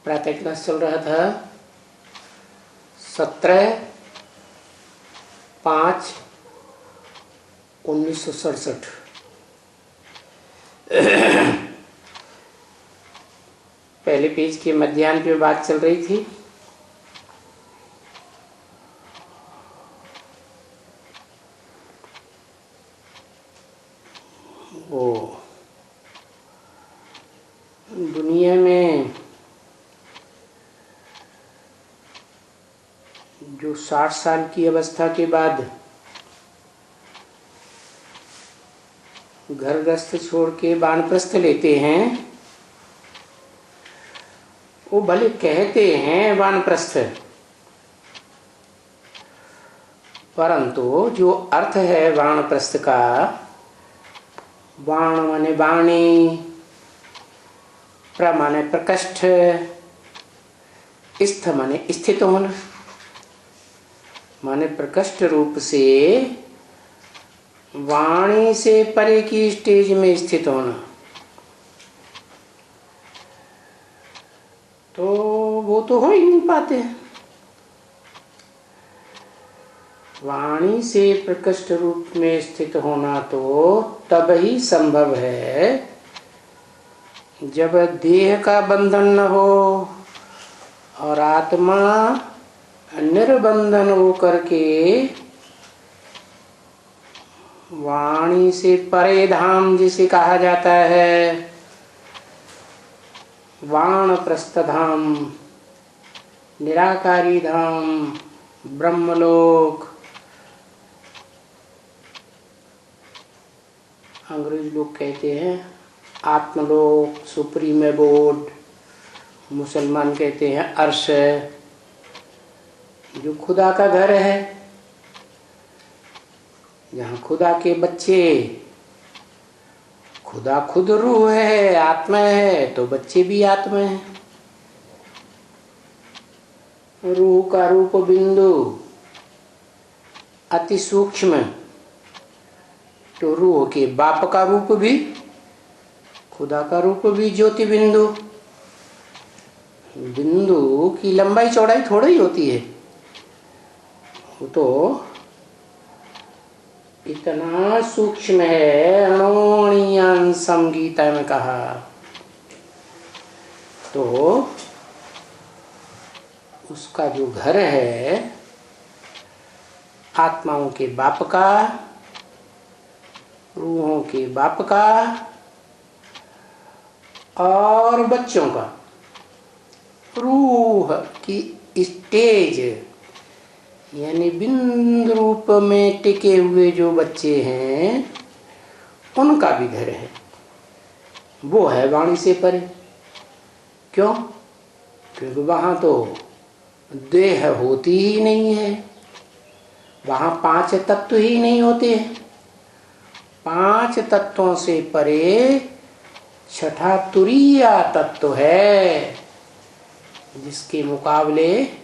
प्रातः क्लास चल रहा था 17/5/1967। पहले पेज के मध्याह्न पे बात चल रही थी। वो दुनिया में जो 60 साल की अवस्था के बाद घर गृहस्थ छोड़ के वानप्रस्थ लेते हैं, वो भले कहते हैं वानप्रस्थ, परंतु जो अर्थ है वानप्रस्थ का, वाण माने वाणी, प्र माने प्रकष्ठ, स्थ माने स्थित होना, माने प्रकष्ठ रूप से वाणी से परे की स्टेज में स्थित होना। तो वो तो हो ही नहीं पाते। वाणी से प्रकष्ठ रूप में स्थित होना तो तब ही संभव है जब देह का बंधन न हो और आत्मा निर्बंधन हो करके वाणी से परे धाम जिसे कहा जाता है, वानप्रस्थ धाम, निराकारी धाम, ब्रह्मलोक, अंग्रेज लोग कहते हैं आत्मलोक, सुप्रीम एबोर्ड, मुसलमान कहते हैं अर्श, जो खुदा का घर है, जहाँ खुदा के बच्चे, खुदा खुद रूह है, आत्मा है, तो बच्चे भी आत्मा है। रूह का रूप बिंदु अति सूक्ष्म, तो रूह के बाप का रूप भी, खुदा का रूप भी ज्योति बिंदु। बिंदु की लंबाई चौड़ाई थोड़ी ही होती है, वो तो इतना सूक्ष्म है, अणोरणीयांसम गीता में कहा। तो उसका जो घर है आत्माओं के बाप का, रूहों के बाप का और बच्चों का, रूह की स्टेज यानी बिंदु रूप में टिके हुए जो बच्चे हैं उनका भी घर है, वो है वाणी से परे। क्यों? क्योंकि वहां तो देह होती ही नहीं है, वहां 5 तत्व ही नहीं होते। 5 तत्वों से परे छठा तुरीय तत्व है, जिसके मुकाबले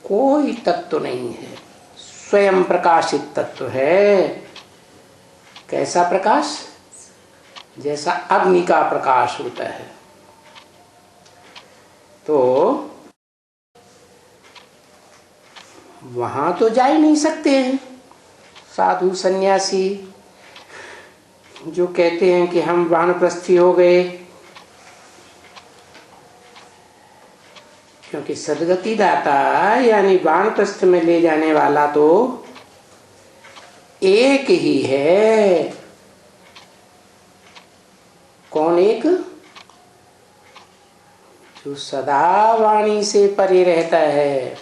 कोई तत्व नहीं है, स्वयं प्रकाशित तत्व है। कैसा प्रकाश? जैसा अग्नि का प्रकाश होता है। तो वहां तो जा ही नहीं सकते हैं साधु सन्यासी जो कहते हैं कि हम वानप्रस्थी हो गए, क्योंकि सदगति दाता यानी वानप्रस्थ में ले जाने वाला तो एक ही है। कौन एक? जो सदा वाणी से परे रहता है,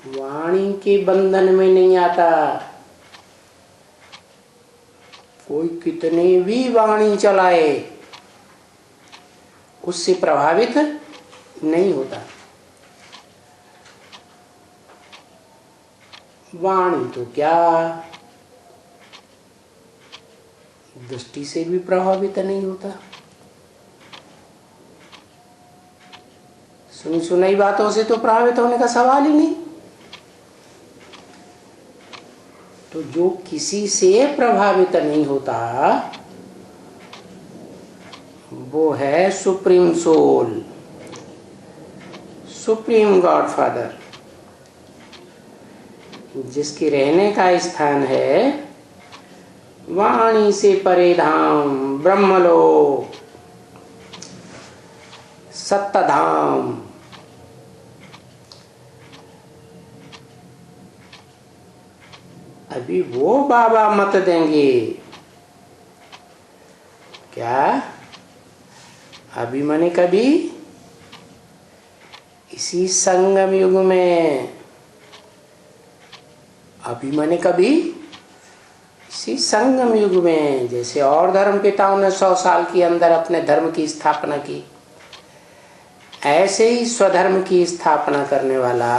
वाणी के बंधन में नहीं आता। कोई कितने भी वाणी चलाए उससे प्रभावित नहीं होता। वाणी तो क्या दृष्टि से भी प्रभावित नहीं होता। सुनी सुनाई बातों से तो प्रभावित होने का सवाल ही नहीं। तो जो किसी से प्रभावित नहीं होता वो है सुप्रीम सोल, सुप्रीम गॉडफादर, जिसकी रहने का स्थान है वाणी से परे धाम, ब्रह्मलोक, सत्तधाम। अभी वो बाबा मत देंगे क्या? अभी माने कभी इसी संगम युग में, अभी माने कभी इसी संगम युग में। जैसे और धर्म पिताओं ने 100 साल के अंदर अपने धर्म की स्थापना की, ऐसे ही स्वधर्म की स्थापना करने वाला,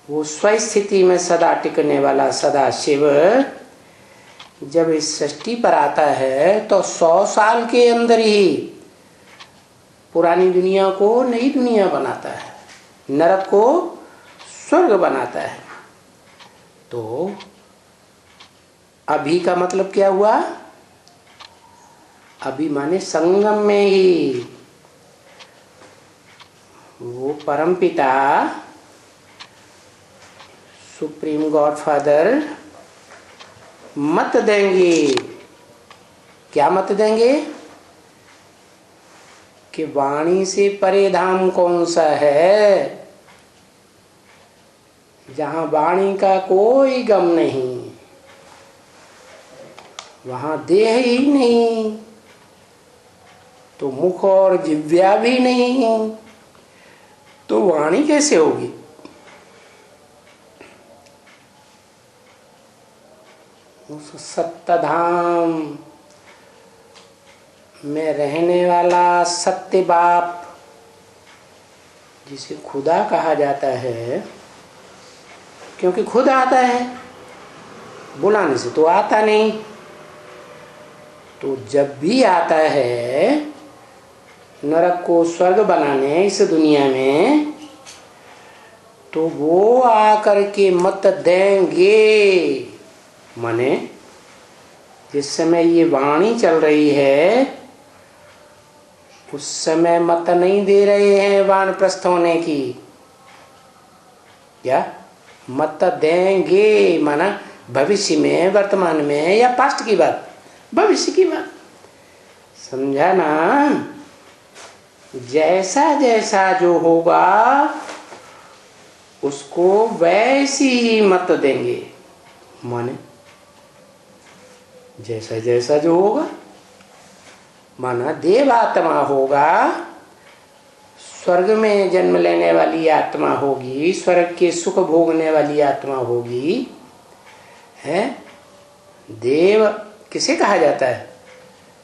वो स्वस्थिति में सदा टिकने वाला सदा शिव जब इस सृष्टि पर आता है तो 100 साल के अंदर ही पुरानी दुनिया को नई दुनिया बनाता है, नरक को स्वर्ग बनाता है। तो अभी का मतलब क्या हुआ? अभी माने संगम में ही वो परमपिता सुप्रीम गॉडफादर मत देंगे। क्या मत देंगे? कि वाणी से परे धाम कौन सा है, जहां वाणी का कोई गम नहीं, वहां देह ही नहीं, तो मुख और जिह्वा भी नहीं, तो वाणी कैसे होगी? उस सत्तधाम में रहने वाला सत्य बाप, जिसे खुदा कहा जाता है, क्योंकि खुद आता है, बुलाने से तो आता नहीं। तो जब भी आता है नरक को स्वर्ग बनाने इस दुनिया में, तो वो आकर के मत देंगे। माने जिस समय ये वाणी चल रही है उस समय मत नहीं दे रहे हैं वानप्रस्थ होने की। क्या मत देंगे? माना भविष्य में, वर्तमान में, या पास्ट की बात? भविष्य की बात। समझा ना? जैसा जैसा जो होगा उसको वैसी ही मत देंगे। माने जैसा जैसा जो होगा, माना देवात्मा होगा, स्वर्ग में जन्म लेने वाली आत्मा होगी, स्वर्ग के सुख भोगने वाली आत्मा होगी, है? देव किसे कहा जाता है?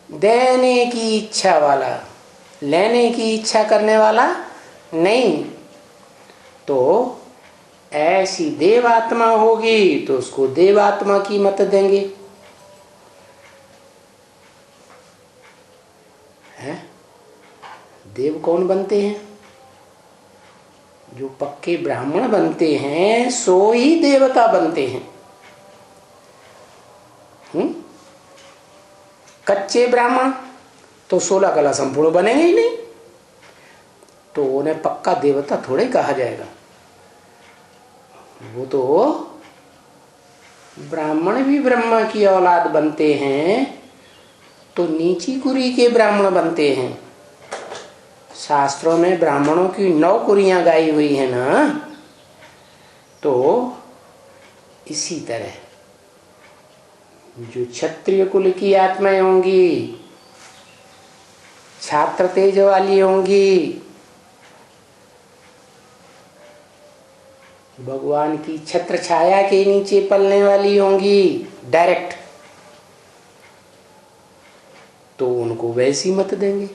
देने की इच्छा वाला, लेने की इच्छा करने वाला नहीं। तो ऐसी देवात्मा होगी तो उसको देवात्मा की मत देंगे, है? देव कौन बनते हैं? जो पक्के ब्राह्मण बनते हैं सो ही देवता बनते हैं। कच्चे ब्राह्मण तो 16 कला संपूर्ण बनेंगे ही नहीं, तो उन्हें पक्का देवता थोड़े कहा जाएगा। वो तो ब्राह्मण भी ब्रह्मा की औलाद बनते हैं तो नीची कुरी के ब्राह्मण बनते हैं। शास्त्रों में ब्राह्मणों की 9 कुरियां गाई हुई है ना, तो इसी तरह जो क्षत्रिय कुल की आत्माएं होंगी, छात्र तेज वाली होंगी, भगवान की छत्र छाया के नीचे पलने वाली होंगी डायरेक्ट, तो उनको वैसी मत देंगे।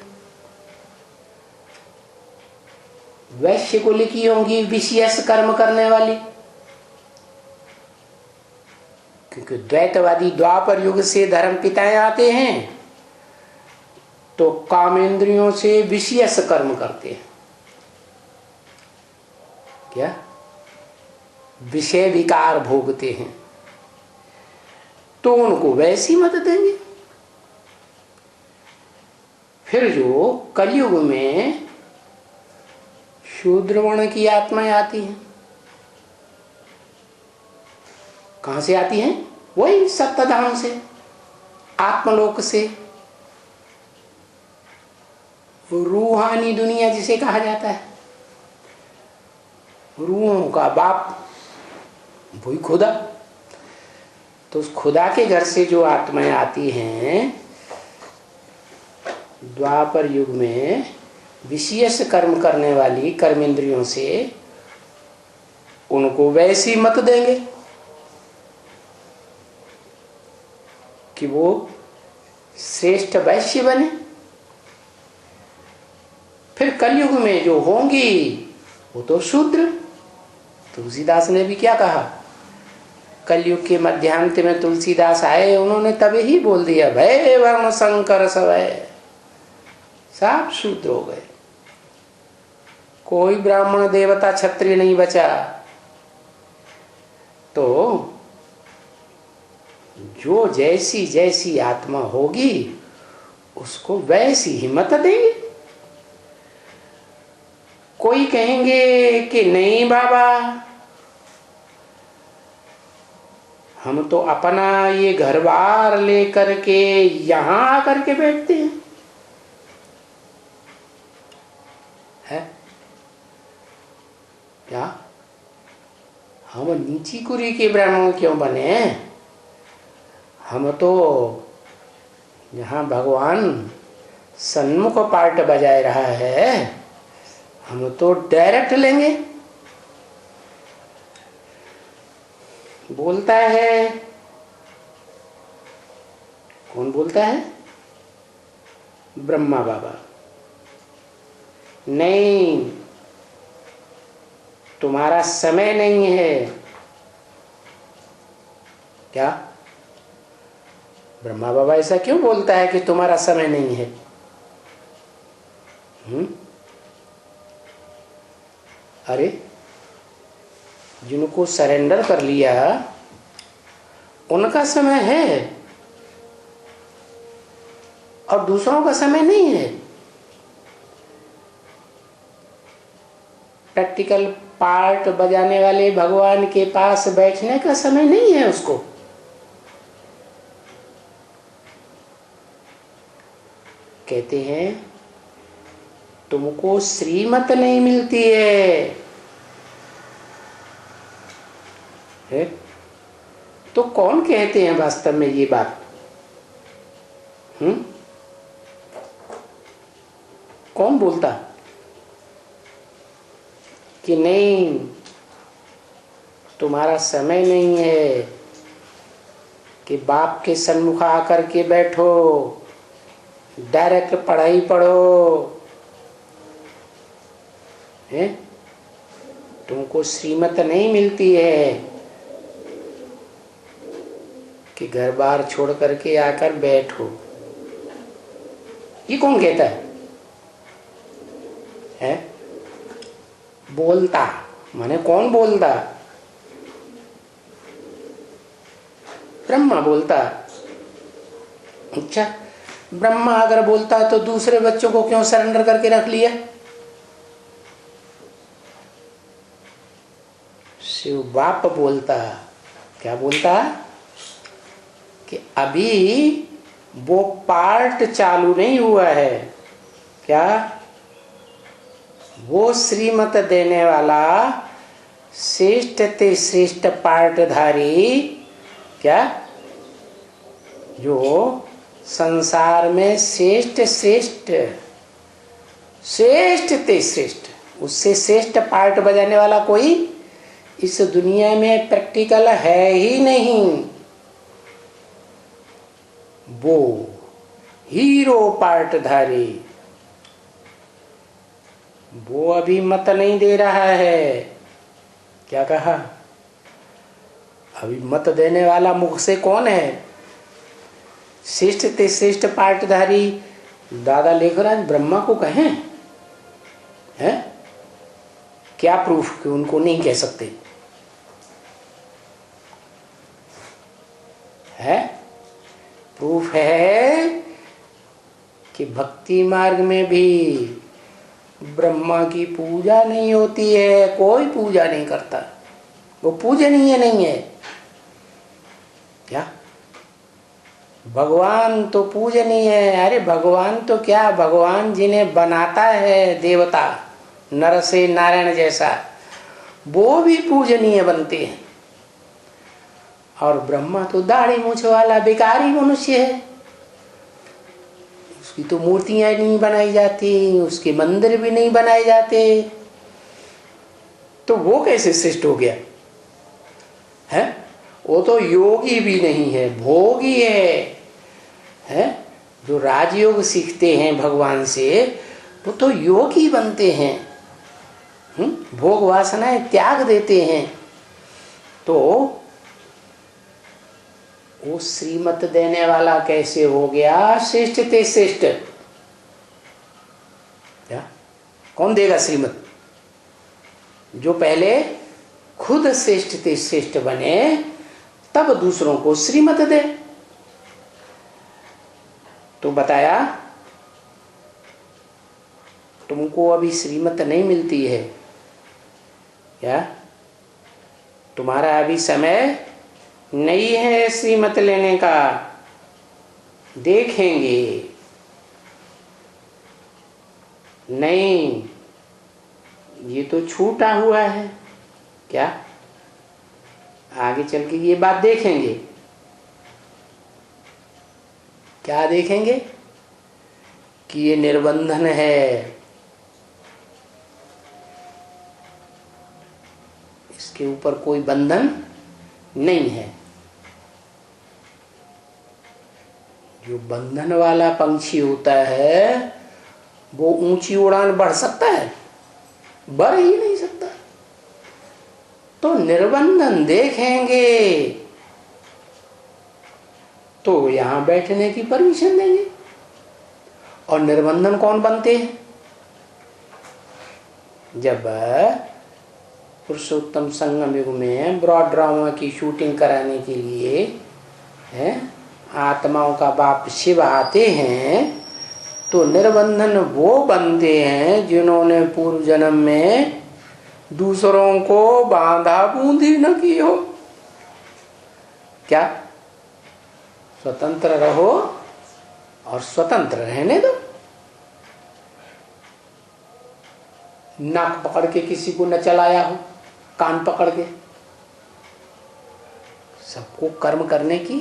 वैश्य कुल की होंगी, विशेष कर्म करने वाली, क्योंकि द्वैतवादी द्वापर युग से धर्म पिताएं आते हैं तो कामेंद्रियों से विशेष कर्म करते हैं। क्या? विषय विकार भोगते हैं, तो उनको वैसी मत देंगे। फिर जो कलयुग में शूद्र वर्ण की आत्माएं आती हैं, कहां से आती हैं? वही सप्तधाम से, आत्मलोक से, रूहानी दुनिया जिसे कहा जाता है, रूहों का बाप वही खुदा। तो उस खुदा के घर से जो आत्माएं आती हैं, द्वापर युग में विशेष कर्म करने वाली कर्मेंद्रियों से, उनको वैसी मत देंगे कि वो श्रेष्ठ वैश्य बने। फिर कलयुग में जो होंगी वो तो शूद्र। तुलसीदास ने भी क्या कहा? कलयुग के मध्यांत में तुलसीदास आए, उन्होंने तभी ही बोल दिया, भय वर्ण संकर सवय, सब शूद्र हो गए, कोई ब्राह्मण देवता क्षत्रिय नहीं बचा। तो जो जैसी जैसी आत्मा होगी उसको वैसी ही मत देंगे। कोई कहेंगे कि नहीं बाबा, हम तो अपना ये घर बार लेकर के यहां आकर के बैठते हैं, है क्या? हम नीची कुरी के ब्राह्मण क्यों बने? हम तो यहाँ भगवान सन्मुख पार्ट बजाए रहा है, हम तो डायरेक्ट लेंगे। बोलता है, कौन बोलता है? ब्रह्मा बाबा। नहीं, तुम्हारा समय नहीं है। क्या? ब्रह्मा बाबा ऐसा क्यों बोलता है कि तुम्हारा समय नहीं है? अरे जिनको सरेंडर कर लिया उनका समय है और दूसरों का समय नहीं है। प्रैक्टिकल पार्ट बजाने वाले भगवान के पास बैठने का समय नहीं है उसको। कहते हैं तुमको श्रीमत नहीं मिलती है? तो कौन कहते हैं वास्तव में ये बात? कौन बोलता कि नहीं तुम्हारा समय नहीं है कि बाप के सन्मुख आकर के बैठो, डायरेक्ट पढ़ाई पढ़ो, है? तुमको श्रीमत नहीं मिलती है कि घर बार छोड़ करके आकर बैठो। ये कौन कहता है? बोलता माने कौन बोलता? ब्रह्मा बोलता। अच्छा, ब्रह्मा अगर बोलता तो दूसरे बच्चों को क्यों सरेंडर करके रख लिया? शिव बाप बोलता। क्या बोलता? कि अभी वो पार्ट चालू नहीं हुआ है। क्या? वो श्रीमत देने वाला श्रेष्ठ ते श्रेष्ठ पार्टधारी, क्या, जो संसार में श्रेष्ठ श्रेष्ठ श्रेष्ठ ते श्रेष्ठ, उससे श्रेष्ठ पार्ट बजाने वाला कोई इस दुनिया में प्रैक्टिकल है ही नहीं। वो हीरो पार्टधारी, वो अभी मत नहीं दे रहा है। क्या कहा? अभी मत देने वाला मुख से कौन है? श्रेष्ठ ते श्रेष्ठ पार्टधारी दादा लेखराज ब्रह्मा को कहें? हैं? क्या प्रूफ कि उनको नहीं कह सकते? है प्रूफ है कि भक्ति मार्ग में भी ब्रह्मा की पूजा नहीं होती है, कोई पूजा नहीं करता, वो पूजनीय नहीं है। क्या भगवान तो पूजनीय है? अरे भगवान तो क्या, भगवान जिन्हें बनाता है देवता नर से नारायण जैसा, वो भी पूजनीय बनते हैं। और ब्रह्मा तो दाढ़ी मूछ वाला बेकारी मनुष्य है, उसकी तो मूर्तियां नहीं बनाई जाती, उसके मंदिर भी नहीं बनाए जाते, तो वो कैसे श्रेष्ठ हो गया है? वो तो योगी भी नहीं है, भोगी है? जो राजयोग सीखते हैं भगवान से वो तो योगी बनते हैं, भोग वासनाएं त्याग देते हैं। तो वो श्रीमत देने वाला कैसे हो गया श्रेष्ठ ते श्रेष्ठ? क्या कौन देगा श्रीमत? जो पहले खुद श्रेष्ठ ते श्रेष्ठ बने तब दूसरों को श्रीमत दे। तो बताया तुमको अभी श्रीमत नहीं मिलती है क्या? तुम्हारा अभी समय नहीं है श्रीमत लेने का, देखेंगे। नहीं, ये तो छूटा हुआ है। क्या आगे चल के ये बात देखेंगे। क्या देखेंगे? कि ये निर्बंधन है, इसके ऊपर कोई बंधन नहीं है। जो बंधन वाला पंछी होता है वो ऊंची उड़ान बढ़ सकता है? बढ़ ही नहीं सकता। तो निर्बंधन देखेंगे तो यहां बैठने की परमिशन देंगे। और निर्बंधन कौन बनते हैं? जब पुरुषोत्तम संगम युग में ब्रॉड ड्रामा की शूटिंग कराने के लिए आत्माओं का बाप शिव आते हैं तो निर्बंधन वो बनते हैं जिन्होंने पूर्व जन्म में दूसरों को बांधा बूंदी न की हो। क्या स्वतंत्र रहो और स्वतंत्र रहने दो। नाक पकड़ के किसी को न चलाया हो, कान पकड़ के। सबको कर्म करने की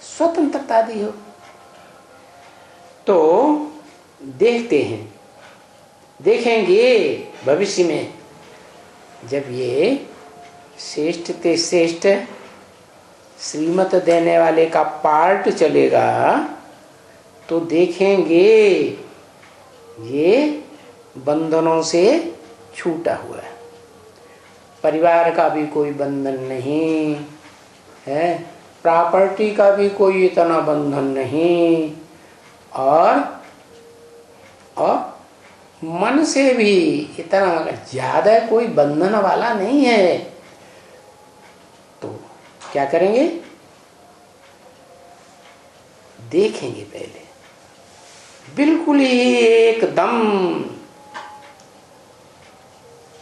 स्वतंत्रता दी हो। तो देखते हैं, देखेंगे भविष्य में जब ये श्रेष्ठ ते श्रेष्ठ श्रीमत देने वाले का पार्ट चलेगा तो देखेंगे ये बंधनों से छूटा हुआ है। परिवार का भी कोई बंधन नहीं है, प्रॉपर्टी का भी कोई इतना बंधन नहीं, और मन से भी इतना ज्यादा कोई बंधन वाला नहीं है। तो क्या करेंगे? देखेंगे पहले बिल्कुल ही एकदम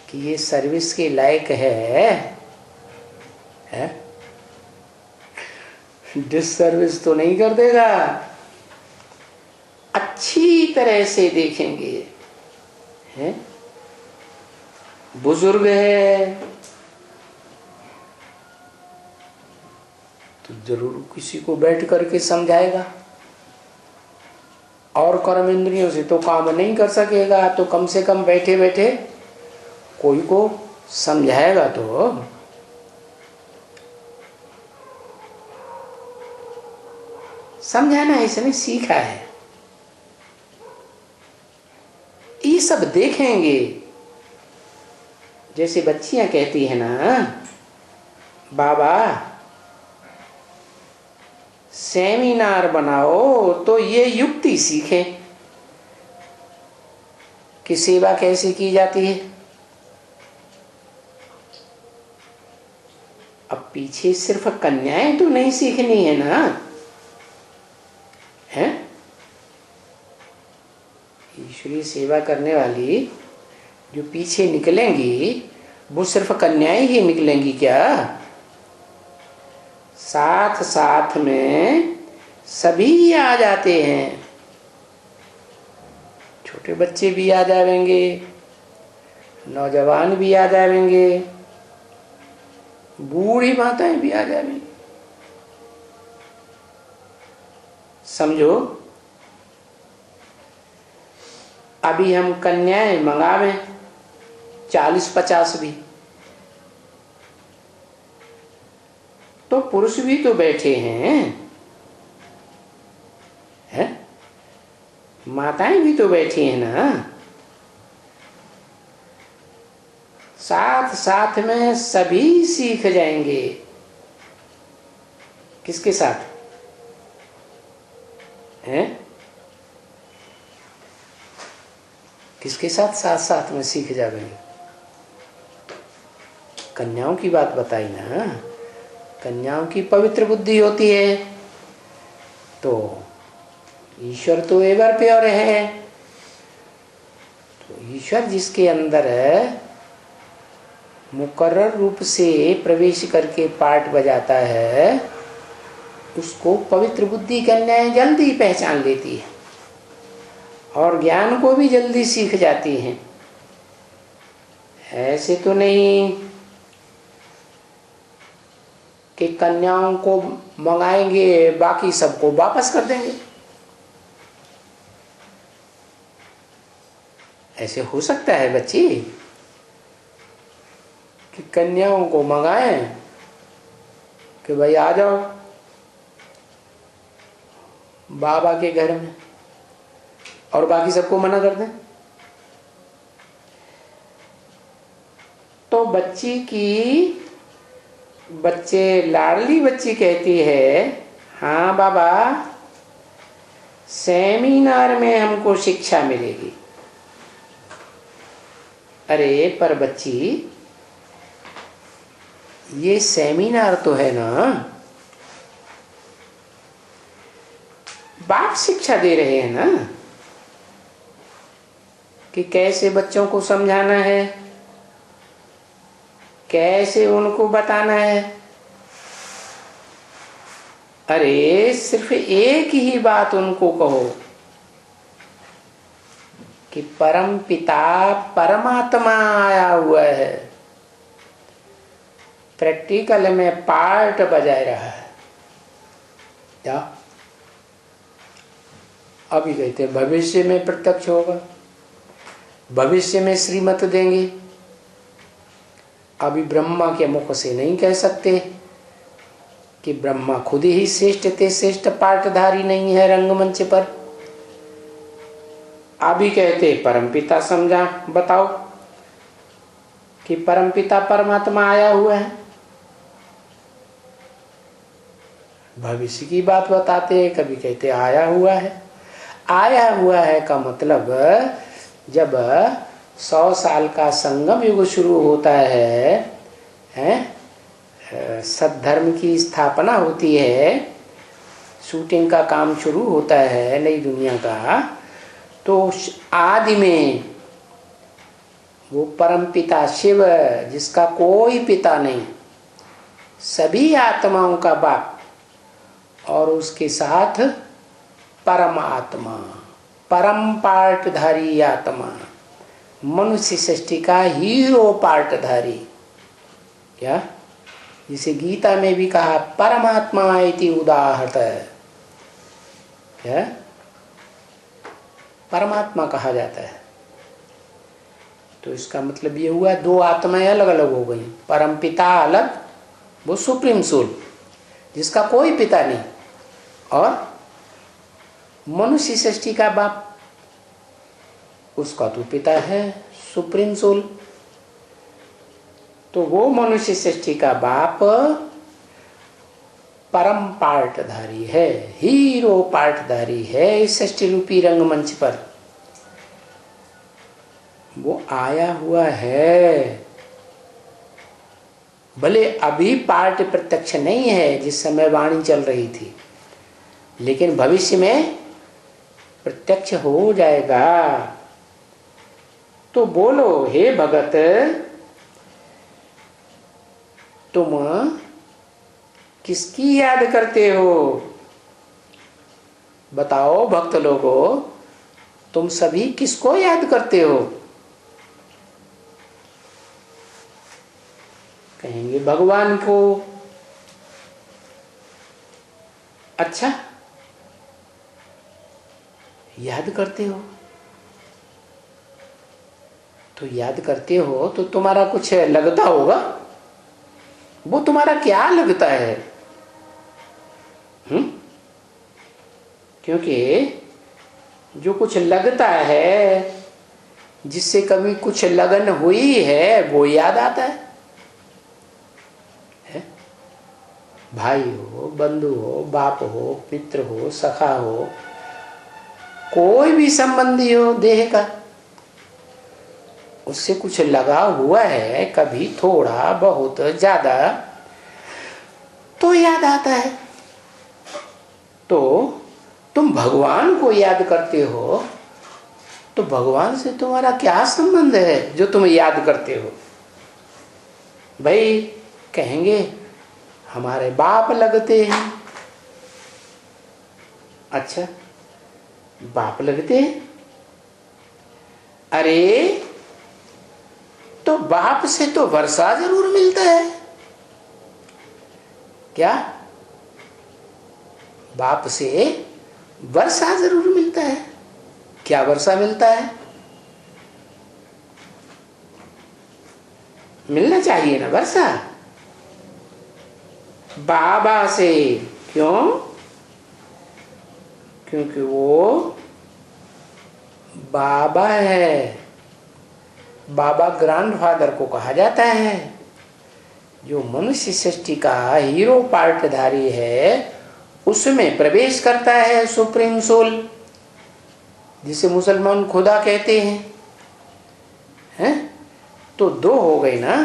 कि ये सर्विस के लायक है? डिसर्विस तो नहीं कर देगा। अच्छी तरह से देखेंगे, हैं? बुजुर्ग है तो जरूर किसी को बैठ करके समझाएगा, और कर्म इंद्रियों से तो काम नहीं कर सकेगा, तो कम से कम बैठे बैठे कोई को समझाएगा। तो समझाना इसने सीखा है। ये सब देखेंगे। जैसे बच्चियां कहती है ना, बाबा सेमिनार बनाओ तो ये युक्ति सीखें कि सेवा कैसे की जाती है। अब पीछे सिर्फ कन्याएं तो नहीं सीखनी है ना, हैं? एक्चुअली सेवा करने वाली जो पीछे निकलेंगी वो सिर्फ कन्याएं ही निकलेंगी क्या? साथ साथ में सभी आ जाते हैं। छोटे बच्चे भी आ जाएंगे, नौजवान भी आ जाएंगे, बूढ़ी माताएं भी आ जाएंगी। समझो, अभी हम कन्याएं मंगावे 40-50 भी, तो पुरुष भी तो बैठे हैं, माताएं भी तो बैठी हैं ना। साथ साथ में सभी सीख जाएंगे। किसके साथ हैं? किसके साथ साथ साथ में सीख जाएंगे? कन्याओं की बात बताई ना। कन्याओं की पवित्र बुद्धि होती है, तो ईश्वर तो एवर प्योर है। तो ईश्वर जिसके अंदर मुकर्रर रूप से प्रवेश करके पाठ बजाता है, उसको पवित्र बुद्धि कन्याएं जल्दी पहचान लेती है और ज्ञान को भी जल्दी सीख जाती हैं। ऐसे तो नहीं कि कन्याओं को मंगाएंगे बाकी सबको वापस कर देंगे। ऐसे हो सकता है बच्ची कि कन्याओं को मंगाएं कि भाई आ जाओ बाबा के घर में, और बाकी सबको मना कर दें? तो बच्चे लाडली बच्ची कहती है, हाँ बाबा सेमिनार में हमको शिक्षा मिलेगी। अरे पर बच्ची, ये सेमिनार तो है ना, बाप शिक्षा दे रहे हैं ना कि कैसे बच्चों को समझाना है, कैसे उनको बताना है। अरे सिर्फ एक ही बात उनको कहो कि परम पिता परमात्मा आया हुआ है, प्रैक्टिकल में पार्ट बजा रहा है। क्या अभी कहते भविष्य में प्रत्यक्ष होगा, भविष्य में श्रीमत देंगे। अभी ब्रह्मा के मुख से नहीं कह सकते कि ब्रह्मा खुद ही श्रेष्ठ थे, श्रेष्ठ पाठधारी नहीं है रंगमंच पर। अभी कहते परमपिता समझा, बताओ कि परमपिता परमात्मा आया हुआ है। भविष्य की बात बताते हैं, कभी कहते आया हुआ है। आया हुआ है का मतलब जब 100 साल का संगम युग शुरू होता है, सद्धर्म की स्थापना होती है, शूटिंग का काम शुरू होता है नई दुनिया का, तो आदि में वो परम पिता शिव, जिसका कोई पिता नहीं, सभी आत्माओं का बाप, और उसके साथ परम आत्मा, परम पार्टधारी आत्मा, मनुष्य सृष्टि का हीरो पार्टधारी। क्या जिसे गीता में भी कहा परमात्मा इति उदाहृत, क्या परमात्मा कहा जाता है। तो इसका मतलब ये हुआ दो आत्माएं अलग अलग हो गई। परम पिता अलग, वो सुप्रीम सोल जिसका कोई पिता नहीं, और मनुष्य सृष्टि का बाप, उसका तो पिता है सुप्रीम सोल। तो वो मनुष्य सृष्टि का बाप परम पार्टधारी है, हीरो पार्टधारी है इस सृष्टि रूपी रंगमंच पर। वो आया हुआ है। भले अभी पार्ट प्रत्यक्ष नहीं है जिस समय वाणी चल रही थी, लेकिन भविष्य में प्रत्यक्ष हो जाएगा। तो बोलो, हे भगत, तुम किसकी याद करते हो? बताओ भक्त लोगों, तुम सभी किसको याद करते हो? कहेंगे भगवान को। अच्छा, याद करते हो तो याद करते हो तो तुम्हारा कुछ लगता होगा। वो तुम्हारा क्या लगता है? क्योंकि जो कुछ लगता है, जिससे कभी कुछ लगन हुई है, वो याद आता है? भाई हो, बंधु हो, बाप हो, मित्र हो, सखा हो, कोई भी संबंधी हो देह का, उससे कुछ लगा हुआ है कभी, थोड़ा बहुत ज्यादा, तो याद आता है। तो तुम भगवान को याद करते हो तो भगवान से तुम्हारा क्या संबंध है जो तुम याद करते हो? भाई कहेंगे हमारे बाप लगते हैं। अच्छा, बाप लगते हैं? अरे तो बाप से तो वर्षा जरूर मिलता है क्या? बाप से वर्षा जरूर मिलता है। क्या वर्षा मिलता है? मिलना चाहिए ना वर्षा बाबा से। क्यों? क्योंकि वो बाबा है। बाबा ग्रैंडफादर को कहा जाता है। जो मनुष्य सृष्टि का हीरो पार्टधारी है, उसमें प्रवेश करता है सुप्रीम सोल, जिसे मुसलमान खुदा कहते हैं। तो दो हो गए ना,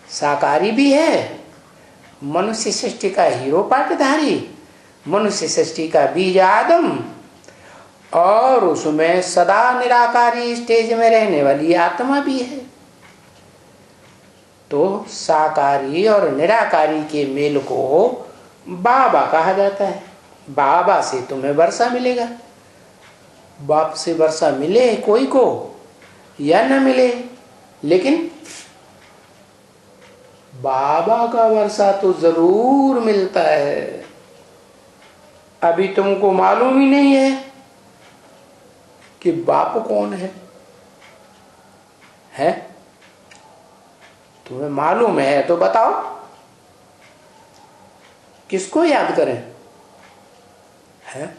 साकारी भी है, मनुष्य सृष्टि का हीरो पाटधारी, मनुष्य सृष्टि का बीज आदम, और उसमें सदा निराकारी स्टेज में रहने वाली आत्मा भी है। तो साकारी और निराकारी के मेल को बाबा कहा जाता है। बाबा से तुम्हें वर्षा मिलेगा। बाप से वर्षा मिले कोई को या न मिले, लेकिन बाबा का वर्षा तो जरूर मिलता है। अभी तुमको मालूम ही नहीं है कि बाप कौन है? तुम्हें मालूम है तो बताओ, किसको याद करें? है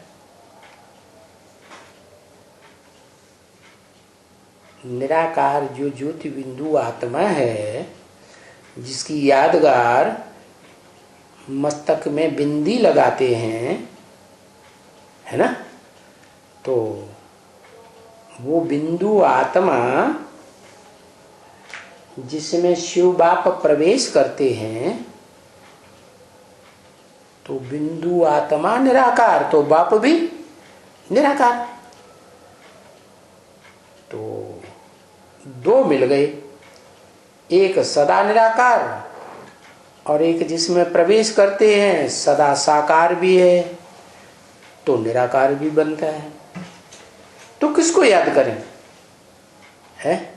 निराकार जो ज्योति बिंदु आत्मा है, जिसकी यादगार मस्तक में बिंदी लगाते हैं, है ना? तो वो बिंदु आत्मा जिसमें शिव बाप प्रवेश करते हैं, तो बिंदु आत्मा निराकार, तो बाप भी निराकार। तो दो मिल गए, एक सदा निराकार और एक जिसमें प्रवेश करते हैं सदा साकार भी है, तो निराकार भी बनता है। तो किसको याद करें? है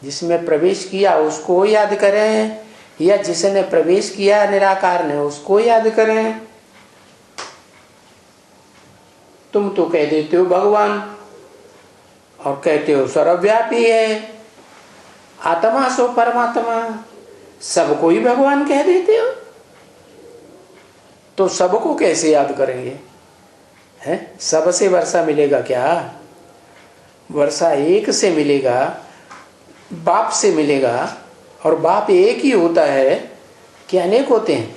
जिसमें प्रवेश किया उसको याद करें, या जिसने प्रवेश किया निराकार ने उसको याद करें? तुम तो कह देते हो भगवान, और कहते हो सर्वव्यापी है, आत्मा सो परमात्मा, सबको ही भगवान कह देते हो। तो सबको कैसे याद करेंगे? हैं? सबसे वर्षा मिलेगा क्या? वर्षा एक से मिलेगा, बाप से मिलेगा, और बाप एक ही होता है कि अनेक होते हैं?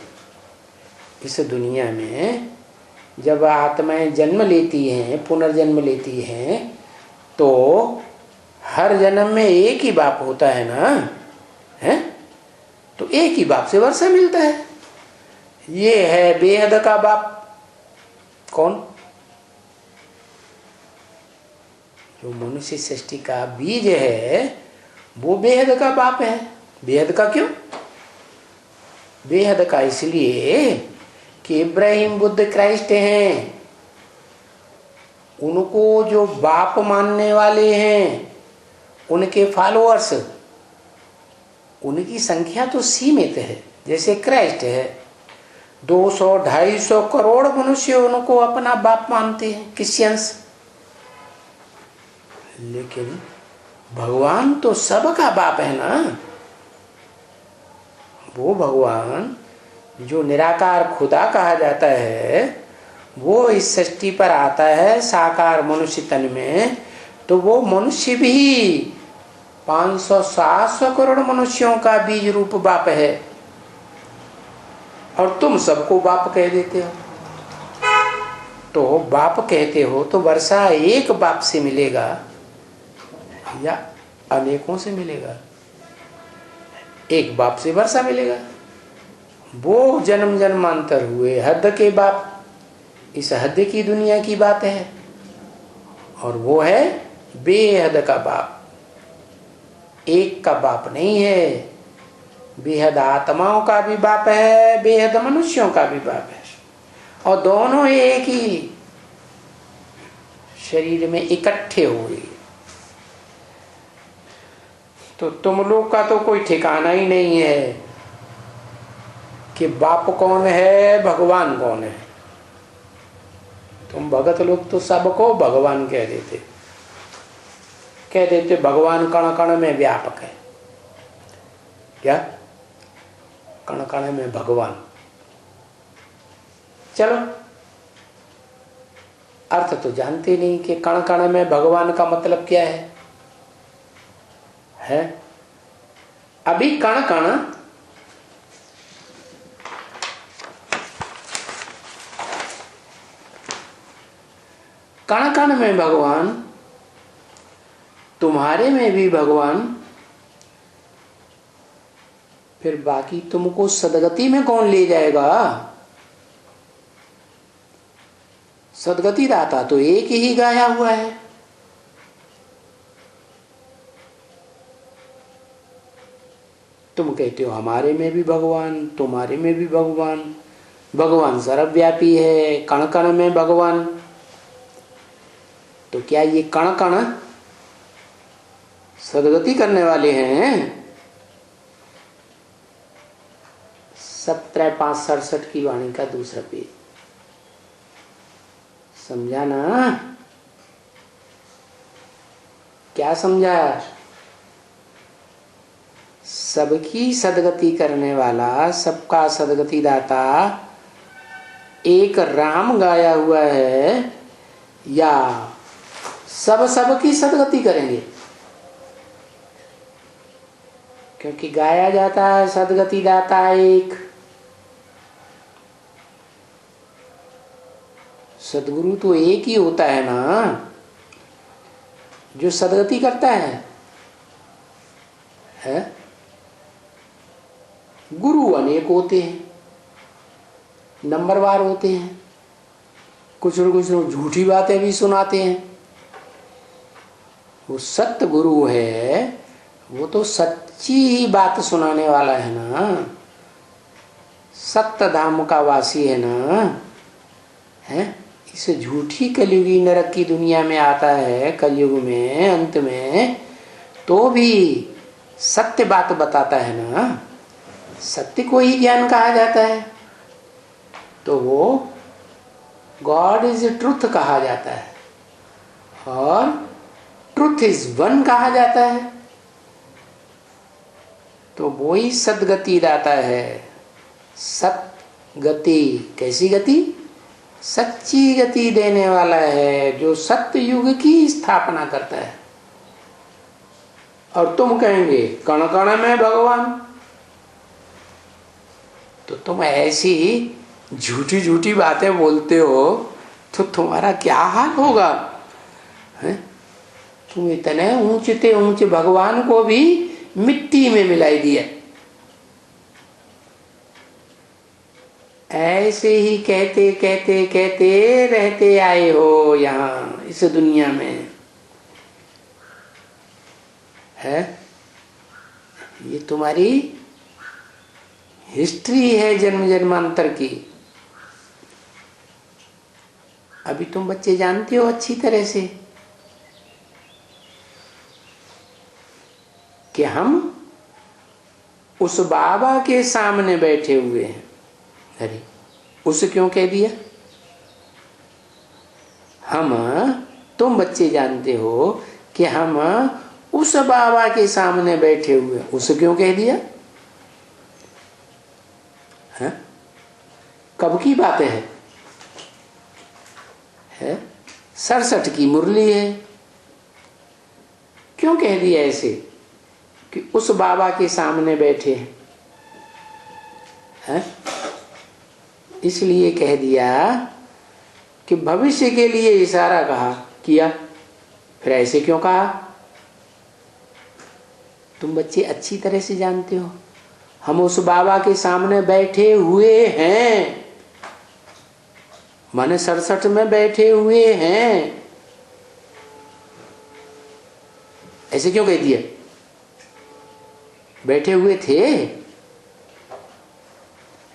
इस दुनिया में जब आत्माएं जन्म लेती हैं, पुनर्जन्म लेती हैं, तो हर जन्म में एक ही बाप होता है ना, है? तो एक ही बाप से वर्षा मिलता है। ये है बेहद का बाप। कौन? जो मनुष्य सृष्टि का बीज है, वो बेहद का बाप है। बेहद का क्यों? बेहद का इसलिए कि इब्राहिम बुद्ध क्राइस्ट हैं, उनको जो बाप मानने वाले हैं, उनके फॉलोअर्स, उनकी संख्या तो सीमित है। जैसे क्राइस्ट है, 200-250 करोड़ मनुष्य उनको अपना बाप मानते हैं, क्रिश्चियंस। लेकिन भगवान तो सबका बाप है ना। वो भगवान जो निराकार खुदा कहा जाता है, वो इस सृष्टि पर आता है साकार मनुष्य तन में, तो वो मनुष्य भी 500-700 करोड़ मनुष्यों का बीज रूप बाप है। और तुम सबको बाप कह देते हो। तो बाप कहते हो तो वर्षा एक बाप से मिलेगा या अनेकों से मिलेगा? एक बाप से वर्षा मिलेगा। वो जन्म जन्मांतर हुए हद के बाप, इस हद की दुनिया की बात है। और वो है बेहद का बाप, एक का बाप नहीं है। बेहद आत्माओं का भी बाप है, बेहद मनुष्यों का भी बाप है, और दोनों एक ही शरीर में इकट्ठे हुए। तो तुम लोग का तो कोई ठिकाना ही नहीं है कि बाप कौन है, भगवान कौन है। तुम भगत लोग तो सबको भगवान कह देते भगवान कण कण में व्यापक है। क्या? कण कण में भगवान। चलो, अर्थ तो जानते नहीं कि कण कण में भगवान का मतलब क्या है? अभी कण कण कण कण में भगवान, तुम्हारे में भी भगवान, फिर बाकी तुमको सदगति में कौन ले जाएगा? सदगति दाता तो एक ही गाया हुआ है। तुम कहते हो हमारे में भी भगवान, तुम्हारे में भी भगवान। भगवान सर्वव्यापी है, कण कण में भगवान। तो क्या ये कण कण सदगति करने वाले हैं? 17:5-67 की वाणी का दूसरा पेज। समझा ना? क्या समझा? सबकी सदगति करने वाला, सबका सदगति दाता एक राम गाया हुआ है, या सबकी सदगति करेंगे? क्योंकि गाया जाता है सदगति दाता एक। सदगुरु तो एक ही होता है ना, जो सदगति करता है? गुरु अनेक होते हैं, नंबरवार होते हैं, कुछ न कुछ झूठी बातें भी सुनाते हैं। वो सत्य गुरु है, वो तो सच्ची ही बात सुनाने वाला है ना, सत्य धाम का वासी है ना, है? इस झूठी कलयुगी नरक की दुनिया में आता है, कलयुग में अंत में, तो भी सत्य बात बताता है ना। सत्य को ही ज्ञान कहा जाता है, तो वो गॉड इज ट्रुथ कहा जाता है, और ट्रुथ इज वन कहा जाता है। तो वो ही सदगति दाता है। सतगति, कैसी गति? सच्ची गति देने वाला है, जो सत्य युग की स्थापना करता है। और तुम कहेंगे कण कण में भगवान, तो तुम ऐसी झूठी झूठी बातें बोलते हो तो तुम्हारा क्या हाल होगा? है? तुम इतने ऊंचे ऊंचे भगवान को भी मिट्टी में मिलाई दिया। ऐसे ही कहते कहते कहते रहते आए हो यहाँ इस दुनिया में, है? ये तुम्हारी हिस्ट्री है जन्म जन्मांतर की। अभी तुम बच्चे जानते हो अच्छी तरह से कि हम उस बाबा के सामने बैठे हुए हैं। अरे उस क्यों कह दिया? तुम बच्चे जानते हो कि हम उस बाबा के सामने बैठे हुए हैं। उस क्यों कह दिया? है? कब की बात है? 67 की मुरली है। क्यों कह दिया ऐसे कि उस बाबा के सामने बैठे हैं? इसलिए कह दिया कि भविष्य के लिए इशारा कहा किया। फिर ऐसे क्यों कहा? तुम बच्चे अच्छी तरह से जानते हो हम उस बाबा के सामने बैठे हुए हैं, माने 67 में बैठे हुए हैं। ऐसे क्यों कह दिया? बैठे हुए थे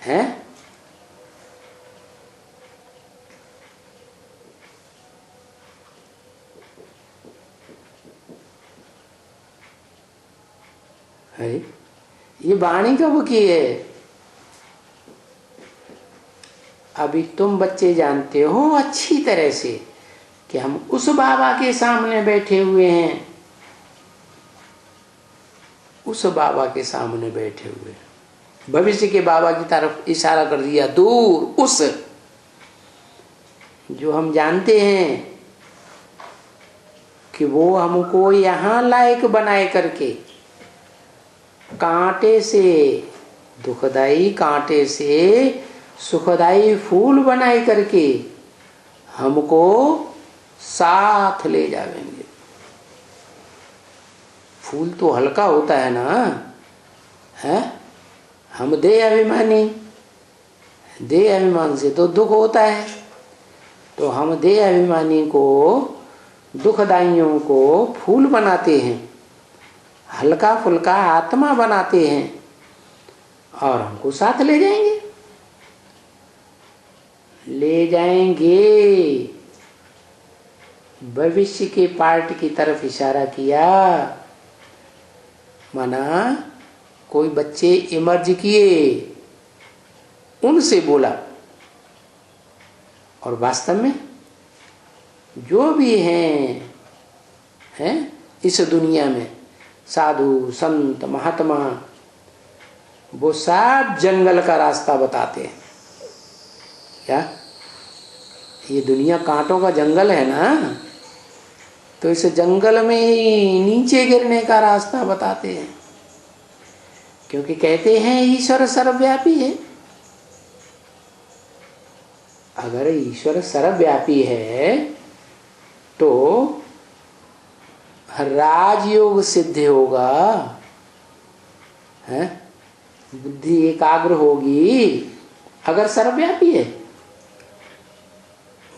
हैं? है? ये वाणी कब की है? अभी तुम बच्चे जानते हो अच्छी तरह से कि हम उस बाबा के सामने बैठे हुए हैं। उस बाबा के सामने बैठे हुए, भविष्य के बाबा की तरफ इशारा कर दिया। दूर उस जो हम जानते हैं कि वो हमको यहां लायक बनाए करके कांटे से, दुखदाई कांटे से सुखदाई फूल बनाए करके हमको साथ ले जाएंगे। फूल तो हल्का होता है ना, है? हम देह अभिमानी, देह अभिमान से तो दुख होता है। तो हम देह अभिमानी को, दुखदाइयों को फूल बनाते हैं, हल्का फुल्का आत्मा बनाते हैं और हमको साथ ले जाएंगे। ले जाएंगे भविष्य के पार्ट की तरफ इशारा किया। माना कोई बच्चे इमर्ज किए, उनसे बोला। और वास्तव में जो भी हैं इस दुनिया में साधु संत महात्मा, वो सब जंगल का रास्ता बताते हैं। क्या ये दुनिया कांटों का जंगल है ना, तो इस जंगल में ही नीचे गिरने का रास्ता बताते हैं। क्योंकि कहते हैं ईश्वर सर्वव्यापी है। अगर ईश्वर सर्वव्यापी है तो राजयोग सिद्ध होगा, है? बुद्धि एकाग्र होगी अगर सर्वव्यापी है।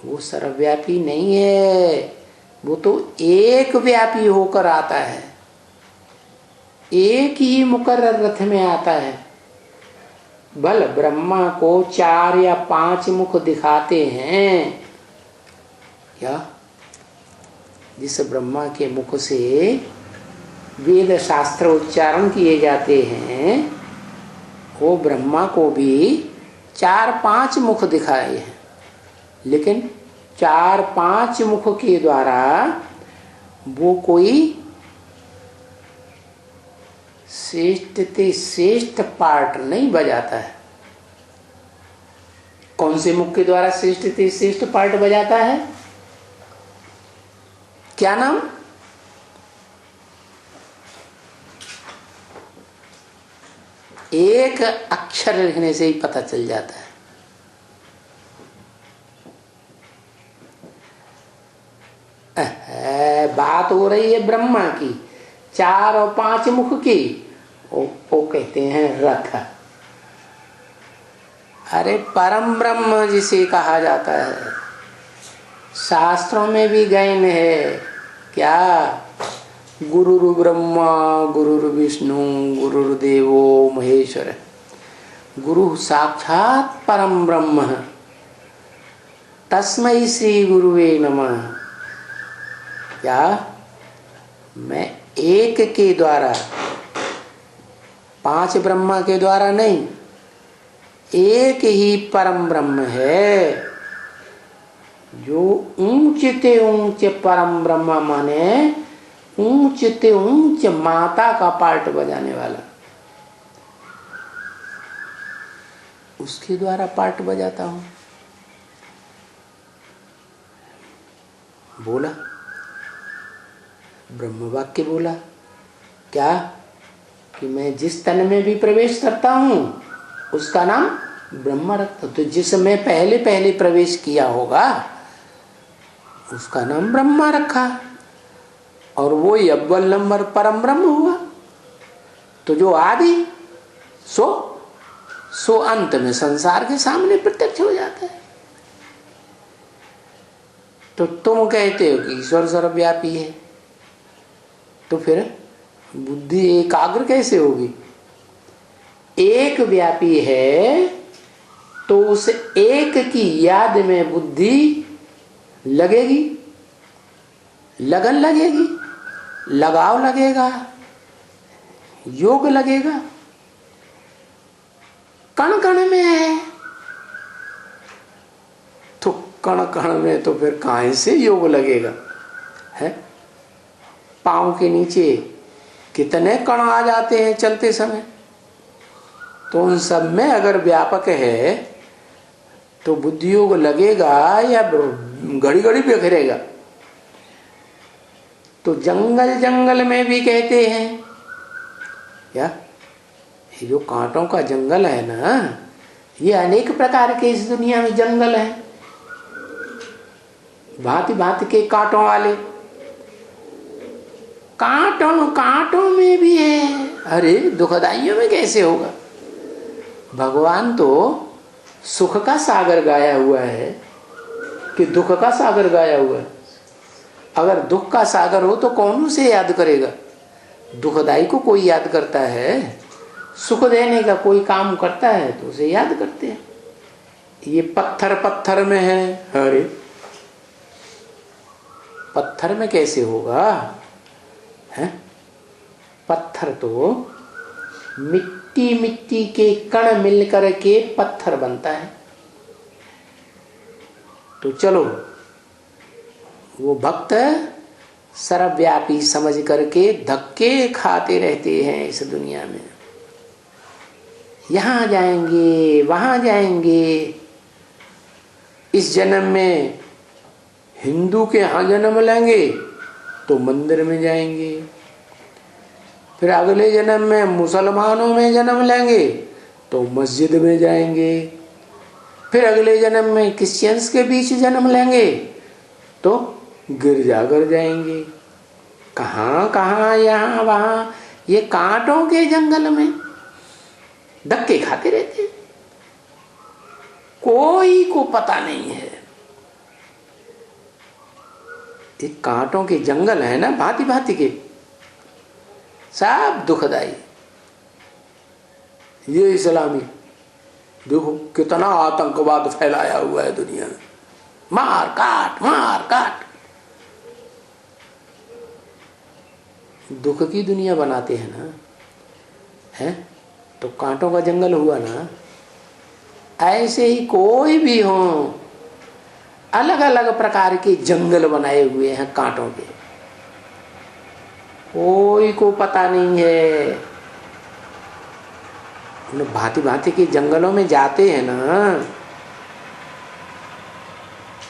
वो सर्वव्यापी नहीं है, वो तो एक व्यापी होकर आता है, एक ही मुकर्रर रथ में आता है। बल ब्रह्मा को 4 या 5 मुख दिखाते हैं। क्या? जिस ब्रह्मा के मुख से वेद शास्त्र उच्चारण किए जाते हैं, वो ब्रह्मा को भी 4-5 मुख दिखाए हैं। लेकिन 4-5 मुख के द्वारा वो कोई श्रेष्ठ ते श्रेष्ठ पार्ट नहीं बजाता है। कौन से मुख के द्वारा श्रेष्ठ ते श्रेष्ठ पार्ट बजाता है? क्या नाम? एक अक्षर लिखने से ही पता चल जाता है। बात हो रही है ब्रह्मा की, 4 और 5 मुख की। वो कहते हैं रथ। अरे परम ब्रह्म जिसे कहा जाता है, शास्त्रों में भी गायन है। क्या? गुरुर् ब्रह्मा गुरुर्विष्णु गुरुर्देवो महेश्वर, गुरु साक्षात परम ब्रह्म तस्मै श्री गुरुवे नमः। क्या मैं एक के द्वारा, 5 ब्रह्मा के द्वारा नहीं, एक ही परम ब्रह्म है, जो ऊंचते ऊंचे परम ब्रह्म माने ऊंचते ऊंच माता का पार्ट बजाने वाला, उसके द्वारा पार्ट बजाता हूं। बोला, ब्रह्म वाक्य बोला क्या कि मैं जिस तन में भी प्रवेश करता हूं उसका नाम ब्रह्म रखता। तो जिसमें पहले पहले प्रवेश किया होगा उसका नाम ब्रह्मा रखा, और वो अव्वल नंबर परम ब्रह्म हुआ। तो जो आदि सो अंत में संसार के सामने प्रत्यक्ष हो जाता है। तो तुम कहते हो कि ईश्वर सर्वव्यापी है, तो फिर बुद्धि एकाग्र कैसे होगी? एक व्यापी है तो उस एक की याद में बुद्धि लगेगी, लगन लगेगी, लगाव लगेगा, योग लगेगा। कण कण में है तो कण कण में तो फिर कहां से योग लगेगा? है पांव के नीचे कितने कण आ जाते हैं चलते समय, तो उन सब में अगर व्यापक है तो बुद्धि योग लगेगा या घड़ी घड़ी बिखरेगा? तो जंगल जंगल में भी कहते हैं क्या, ये जो कांटों का जंगल है ना, ये अनेक प्रकार के इस दुनिया में जंगल है, भांति भांति के कांटों वाले। कांटों में भी है। अरे दुखदाइयों में कैसे होगा? भगवान तो सुख का सागर गाया हुआ है कि दुख का सागर गाया हुआ है। अगर दुख का सागर हो तो कौन उसे याद करेगा? दुखदाई को कोई याद करता है, सुख देने का कोई काम करता है तो उसे याद करते हैं। ये पत्थर पत्थर में है, अरे पत्थर में कैसे होगा? है पत्थर तो मिट्टी के कण मिलकर के पत्थर बनता है। तो चलो, वो भक्त सर्वव्यापी समझ करके धक्के खाते रहते हैं इस दुनिया में, यहां जाएंगे वहां जाएंगे। इस जन्म में हिंदू के यहां जन्म लेंगे तो मंदिर में जाएंगे, फिर अगले जन्म में मुसलमानों में जन्म लेंगे तो मस्जिद में जाएंगे, फिर अगले जन्म में क्रिश्चियंस के बीच जन्म लेंगे तो गिरजाघर जाएंगे। कहां कहां यहां वहां, ये कांटों के जंगल में धक्के खाते रहते हैं, कोई को पता नहीं है। ये कांटों के जंगल है ना, भांति भांति के, सब दुखदाई। ये इस्लामी देखो कितना आतंकवाद फैलाया हुआ है दुनिया में, मार काट। दुख की दुनिया बनाते हैं ना, है तो कांटों का जंगल हुआ ना। ऐसे ही कोई भी हो, अलग अलग प्रकार के जंगल बनाए हुए हैं कांटों के, कोई को पता नहीं है। भांति भांति के जंगलों में जाते हैं ना,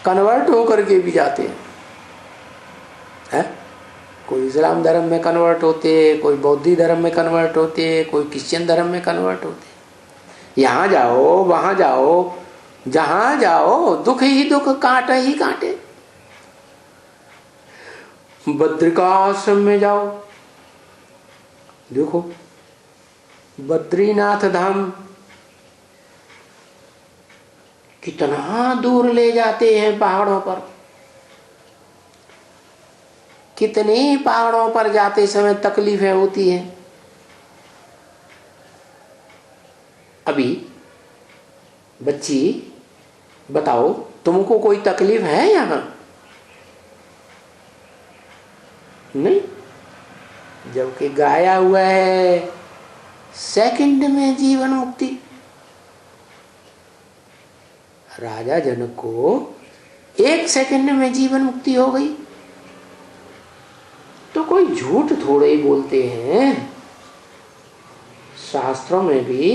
कन्वर्ट होकर के भी जाते हैं, है? कोई इस्लाम धर्म में कन्वर्ट होते, कोई बौद्ध धर्म में कन्वर्ट होते, कोई क्रिश्चियन धर्म में कन्वर्ट होते। यहाँ जाओ वहां जाओ, जहां जाओ दुख ही दुख, कांटे ही कांटे। बद्रिकाश्रम में जाओ, देखो बद्रीनाथ धाम कितना दूर ले जाते हैं पहाड़ों पर, कितने पहाड़ों पर जाते समय तकलीफें होती हैं। अभी बच्ची बताओ, तुमको कोई तकलीफ है यहां? नहीं। जबकि गाया हुआ है सेकंड में जीवन मुक्ति। राजा जनक को 1 सेकंड में जीवन मुक्ति हो गई। तो कोई झूठ थोड़े ही बोलते हैं। शास्त्रों में भी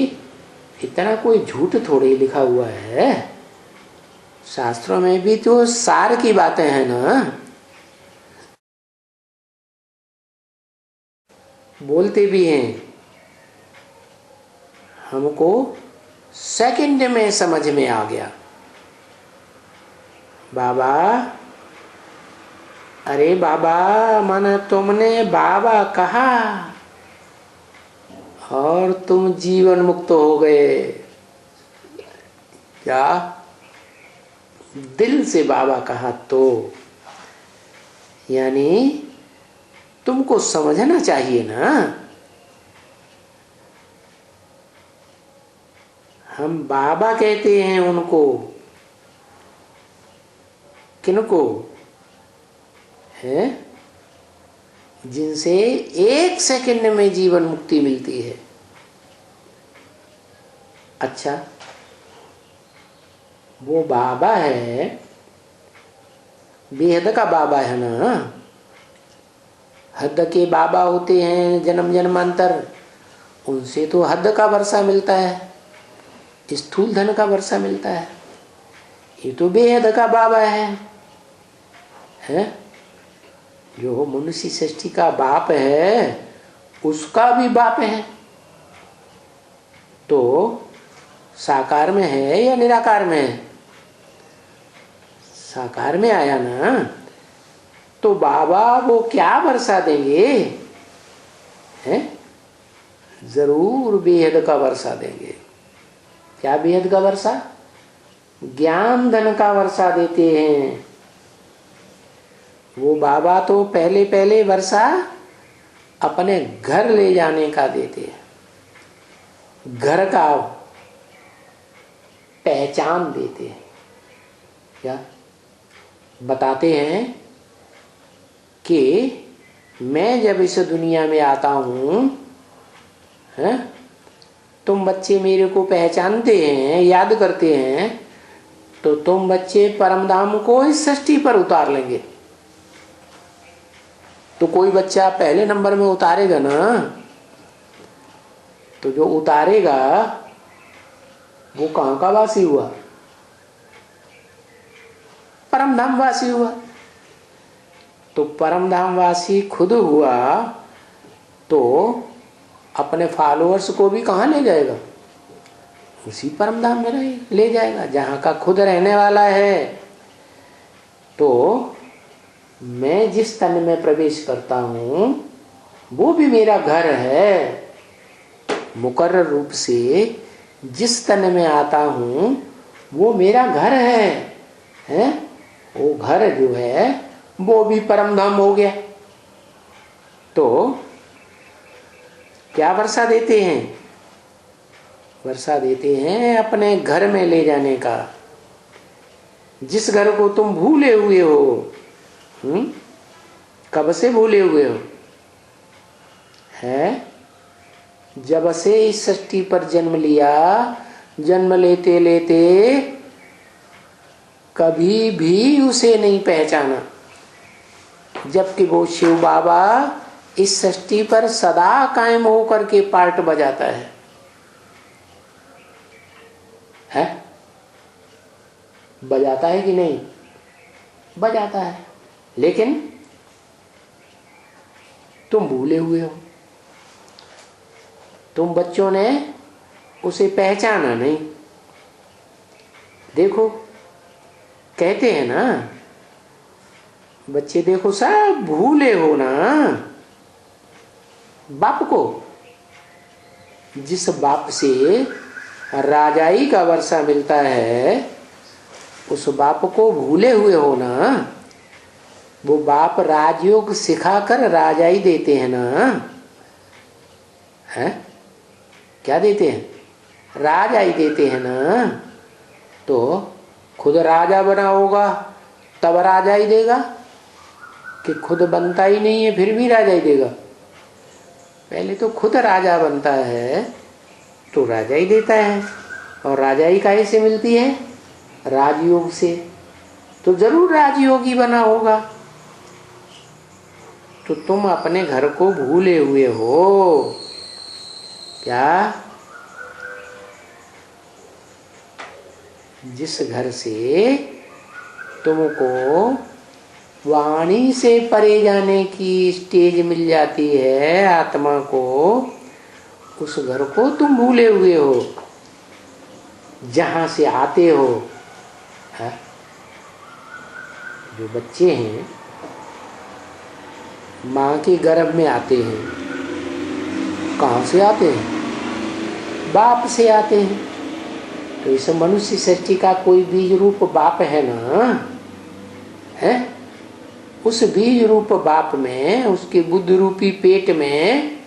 इतना कोई झूठ थोड़े ही लिखा हुआ है। शास्त्रों में भी तो सार की बातें हैं ना। बोलते भी हैं, हमको सेकंड में समझ में आ गया। बाबा, अरे बाबा, माना तुमने बाबा कहा और तुम जीवन मुक्त हो गए। क्या दिल से बाबा कहा तो यानी तुमको समझना चाहिए ना। हम बाबा कहते हैं उनको, किनको है? जिनसे 1 सेकंड में जीवन मुक्ति मिलती है। अच्छा, वो बाबा है, बेहद का बाबा है ना। हद के बाबा होते हैं जन्म जन्मांतर, उनसे तो हद का वर्षा मिलता है, स्थूल धन का वर्षा मिलता है। ये तो बेहद का बाबा है? जो मनुष्य सृष्टि का बाप है उसका भी बाप है। तो साकार में है या निराकार में है? साकार में आया ना। तो बाबा वो क्या वर्षा देंगे? हैं? जरूर बेहद का वर्षा देंगे। क्या बेहद का वर्षा? ज्ञान धन का वर्षा देते हैं। वो बाबा तो पहले पहले वर्षा अपने घर ले जाने का देते हैं, घर का पहचान देते हैं। क्या बताते हैं कि मैं जब इस दुनिया में आता हूं, हैं, तुम बच्चे मेरे को पहचानते हैं, याद करते हैं, तो तुम बच्चे परमधाम को इस सृष्टि पर उतार लेंगे। तो कोई बच्चा पहले नंबर में उतारेगा ना, तो जो उतारेगा वो कहां का वासी हुआ? परमधाम वासी हुआ। तो परमधाम वासी खुद हुआ तो अपने फॉलोअर्स को भी कहां ले जाएगा? उसी परमधाम में ले जाएगा जहां का खुद रहने वाला है। तो मैं जिस तन में प्रवेश करता हूं वो भी मेरा घर है। मुकर्रर रूप से जिस तन में आता हूं वो मेरा घर है? वो घर जो है वो भी परमधाम हो गया। तो क्या वर्षा देते हैं? वर्षा देते हैं अपने घर में ले जाने का। जिस घर को तुम भूले हुए हो, कब से भूले हुए हो? है जब से इस सृष्टि पर जन्म लिया, जन्म लेते लेते कभी भी उसे नहीं पहचाना। जबकि वो शिव बाबा इस सृष्टि पर सदा कायम होकर के पार्ट बजाता है? बजाता है कि नहीं? बजाता है, लेकिन तुम भूले हुए हो। तुम बच्चों ने उसे पहचाना नहीं। देखो, कहते हैं ना बच्चे, देखो सब भूले हो ना बाप को। जिस बाप से राजाई का वर्षा मिलता है उस बाप को भूले हुए हो ना। वो बाप राजयोग सिखाकर राजाई देते हैं ना, है क्या देते हैं? राजाई देते हैं ना। तो खुद राजा बना होगा तब राजाई देगा, कि खुद बनता ही नहीं है फिर भी राजाई देगा? पहले तो खुद राजा बनता है तो राजाई देता है। और राजाई काहे से मिलती है? राजयोग से। तो जरूर राजयोगी बना होगा। तो तुम अपने घर को भूले हुए हो क्या? जिस घर से तुमको वाणी से परे जाने की स्टेज मिल जाती है आत्मा को, उस घर को तुम भूले हुए हो जहां से आते हो। है? जो बच्चे हैं माँ के गर्भ में आते हैं, कहाँ से आते हैं? बाप से आते हैं। तो इस मनुष्य सृष्टि का कोई बीज रूप बाप है ना, है? उस बीज रूप बाप में, उसके बुद्ध रूपी पेट में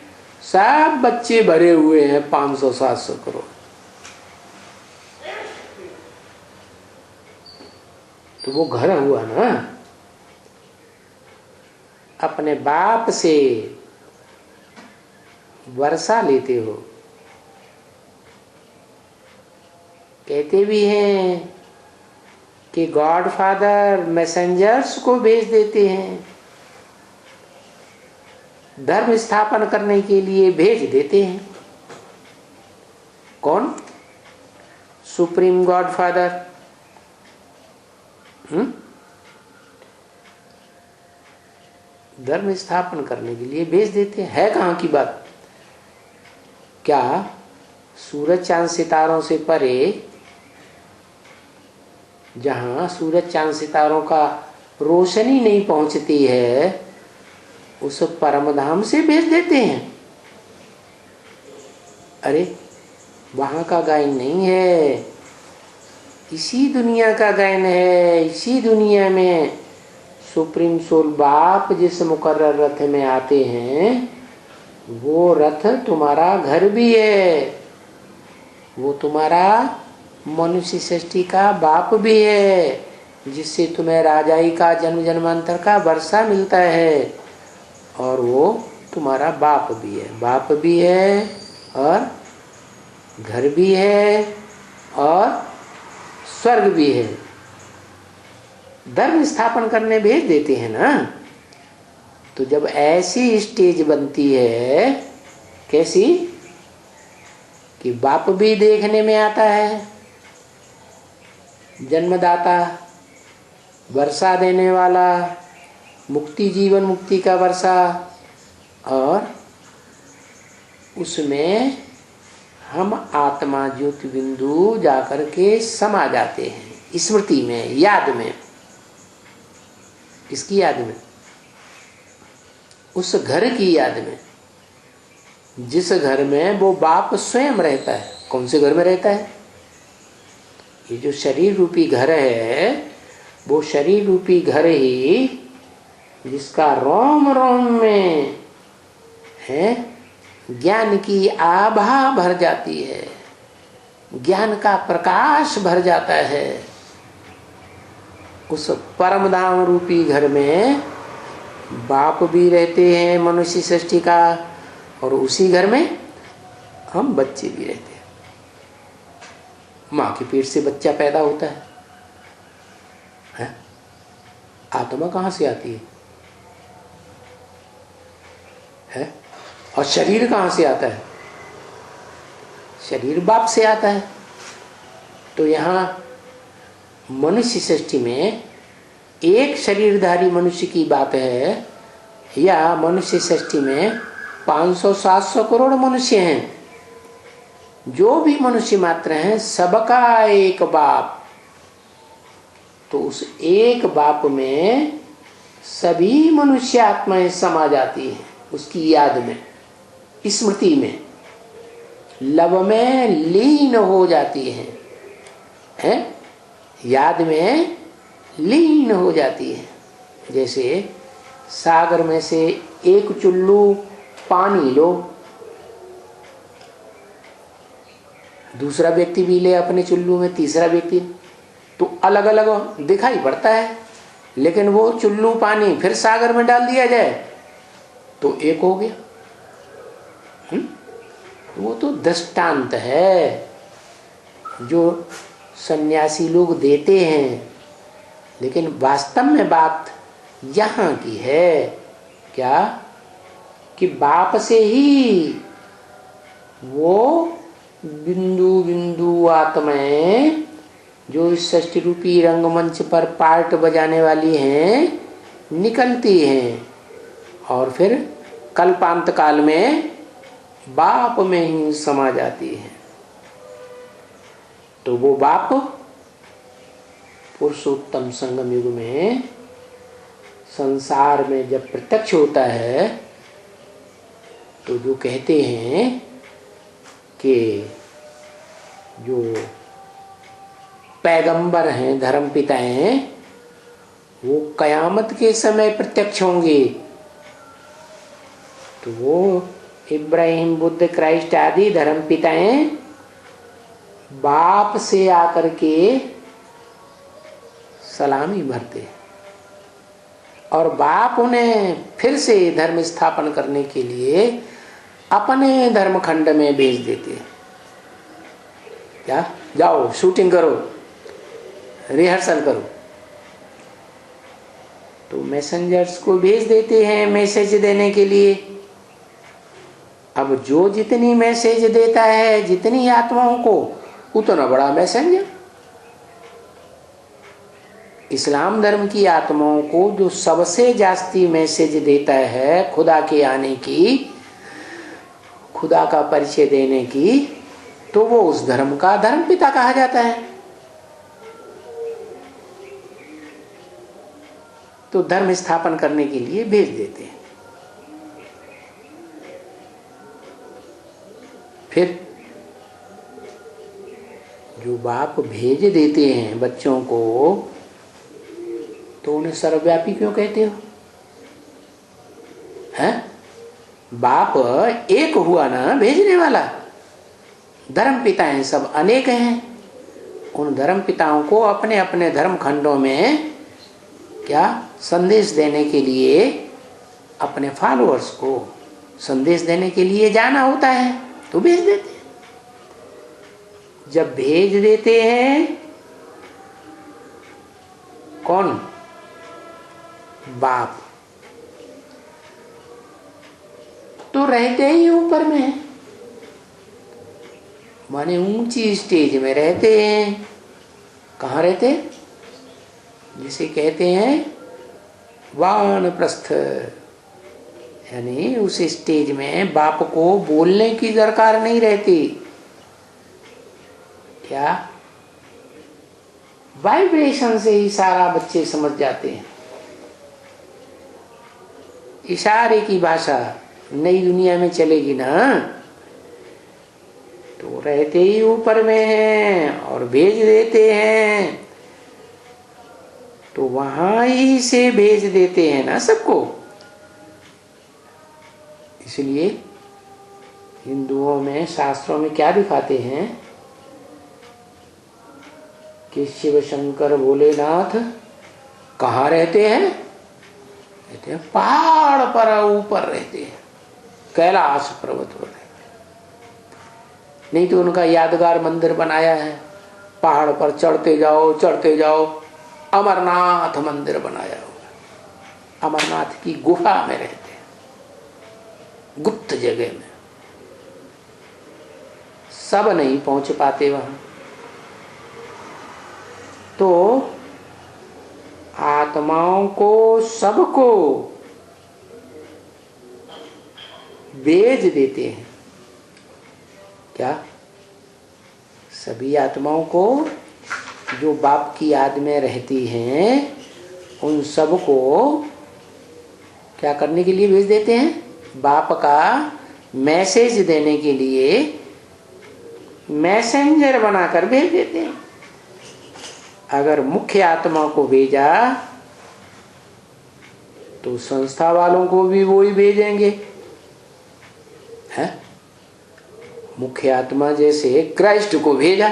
सब बच्चे भरे हुए हैं 500-700 करोड़। तो वो घर हुआ ना। अपने बाप से वर्षा लेते हो। कहते भी हैं कि गॉड फादर मैसेंजर्स को भेज देते हैं, धर्म स्थापन करने के लिए भेज देते हैं। कौन? Supreme God father. धर्म स्थापन करने के लिए भेज देते हैं। है कहाँ की बात? क्या सूरज चांद सितारों से परे, जहां सूरज चांद सितारों का रोशनी नहीं पहुंचती है, उस परम धाम से भेज देते हैं? अरे वहां का गायन नहीं है, इसी दुनिया का गायन है। इसी दुनिया में सुप्रीम सोल बाप जिस मुकर्रर रथ में आते हैं, वो रथ तुम्हारा घर भी है। वो तुम्हारा मनुष्य सृष्टि का बाप भी है, जिससे तुम्हें राजाई का जन्म जन्मांतर का वर्षा मिलता है। और वो तुम्हारा बाप भी है। बाप भी है और घर भी है और स्वर्ग भी है। धर्म स्थापन करने भेज देते हैं ना। तो जब ऐसी स्टेज बनती है, कैसी कि बाप भी देखने में आता है, जन्मदाता, वर्षा देने वाला, मुक्ति, जीवन मुक्ति का वर्षा, और उसमें हम आत्मा ज्योति बिंदु जाकर के समा जाते हैं स्मृति में, याद में। किसकी याद में? उस घर की याद में, जिस घर में वो बाप स्वयं रहता है। कौन से घर में रहता है? ये जो शरीर रूपी घर है, वो शरीर रूपी घर ही जिसका रोम रोम में है ज्ञान की आभा भर जाती है, ज्ञान का प्रकाश भर जाता है। उस परम धाम रूपी घर में बाप भी रहते हैं मनुष्य सृष्टि का, और उसी घर में हम बच्चे भी रहते हैं। माँ के पेट से बच्चा पैदा होता है? आत्मा कहाँ से आती है? और शरीर कहाँ से आता है? शरीर बाप से आता है। तो यहाँ मनुष्य सृष्टि में एक शरीरधारी मनुष्य की बात है, या मनुष्य सृष्टि में 500-700 करोड़ मनुष्य हैं? जो भी मनुष्य मात्र हैं, सबका एक बाप। तो उस एक बाप में सभी मनुष्य आत्माएं समा जाती हैं, उसकी याद में, स्मृति में, लव में लीन हो जाती हैं, याद में लीन हो जाती है। जैसे सागर में से एक चुल्लू पानी लो, दूसरा व्यक्ति भी ले अपने चुल्लू में, तीसरा व्यक्ति, तो अलग अलग दिखाई पड़ता है, लेकिन वो चुल्लू पानी फिर सागर में डाल दिया जाए तो एक हो गया। वो तो दृष्टांत है जो सन्यासी लोग देते हैं, लेकिन वास्तव में बात यहाँ की है क्या कि बाप से ही वो बिंदु बिंदु आत्माएं जो इस षष्ठी रूपी रंगमंच पर पार्ट बजाने वाली हैं निकलती हैं और फिर कल्पांत काल में बाप में ही समा जाती है। तो वो बाप पुरुषोत्तम संगम युग में संसार में जब प्रत्यक्ष होता है तो जो कहते हैं कि जो पैगंबर हैं, धर्मपिता हैं, वो कयामत के समय प्रत्यक्ष होंगे। तो वो इब्राहिम, बुद्ध, क्राइस्ट आदि धर्मपिताएं बाप से आकर के सलामी भरते और बाप उन्हें फिर से धर्म स्थापन करने के लिए अपने धर्मखंड में भेज देते। क्या, जाओ शूटिंग करो, रिहर्सल करो। तो मैसेंजर्स को भेज देते हैं मैसेज देने के लिए। अब जो जितनी मैसेज देता है, जितनी आत्माओं को, उतना बड़ा मैसेंजर। इस्लाम धर्म की आत्माओं को जो सबसे जास्ती मैसेज देता है खुदा के आने की, खुदा का परिचय देने की, तो वो उस धर्म का धर्मपिता कहा जाता है। तो धर्म स्थापन करने के लिए भेज देते हैं। फिर जो बाप भेज देते हैं बच्चों को, तो उन्हें सर्वव्यापी क्यों कहते हो? हैं? बाप एक हुआ ना भेजने वाला। धर्म पिता हैं सब अनेक हैं। उन धर्म पिताओं को अपने अपने धर्म खंडों में क्या संदेश देने के लिए, अपने फॉलोअर्स को संदेश देने के लिए जाना होता है, तो भेज देते हैं। जब भेज देते हैं कौन? बाप, तो रहते ही ऊपर में, माने ऊंची स्टेज में रहते हैं। कहाँ रहते? जिसे कहते हैं वानप्रस्थ, यानी उस स्टेज में बाप को बोलने की दरकार नहीं रहती। क्या? वाइब्रेशन से ही सारा बच्चे समझ जाते हैं। इशारे की भाषा नई दुनिया में चलेगी ना, तो रहते ही ऊपर में हैं और भेज देते हैं, तो वहां ही से भेज देते हैं ना सबको। इसलिए हिंदुओं में शास्त्रों में क्या दिखाते हैं कि शिव शंकर भोलेनाथ कहाँ रहते हैं? कहते हैं पहाड़ पर ऊपर रहते हैं, कैलाश पर्वत पर रहते। नहीं तो उनका यादगार मंदिर बनाया है, पहाड़ पर चढ़ते जाओ चढ़ते जाओ, अमरनाथ मंदिर बनाया हुआ। अमरनाथ की गुफा में रहते हैं, गुप्त जगह में, सब नहीं पहुंच पाते वहां। तो आत्माओं को सबको भेज देते हैं। क्या? सभी आत्माओं को जो बाप की याद में रहती हैं, उन सबको क्या करने के लिए भेज देते हैं? बाप का मैसेज देने के लिए मैसेंजर बनाकर भेज देते हैं। अगर मुख्य आत्मा को भेजा तो संस्था वालों को भी वो ही भेजेंगे, है? मुख्य आत्मा जैसे क्राइस्ट को भेजा,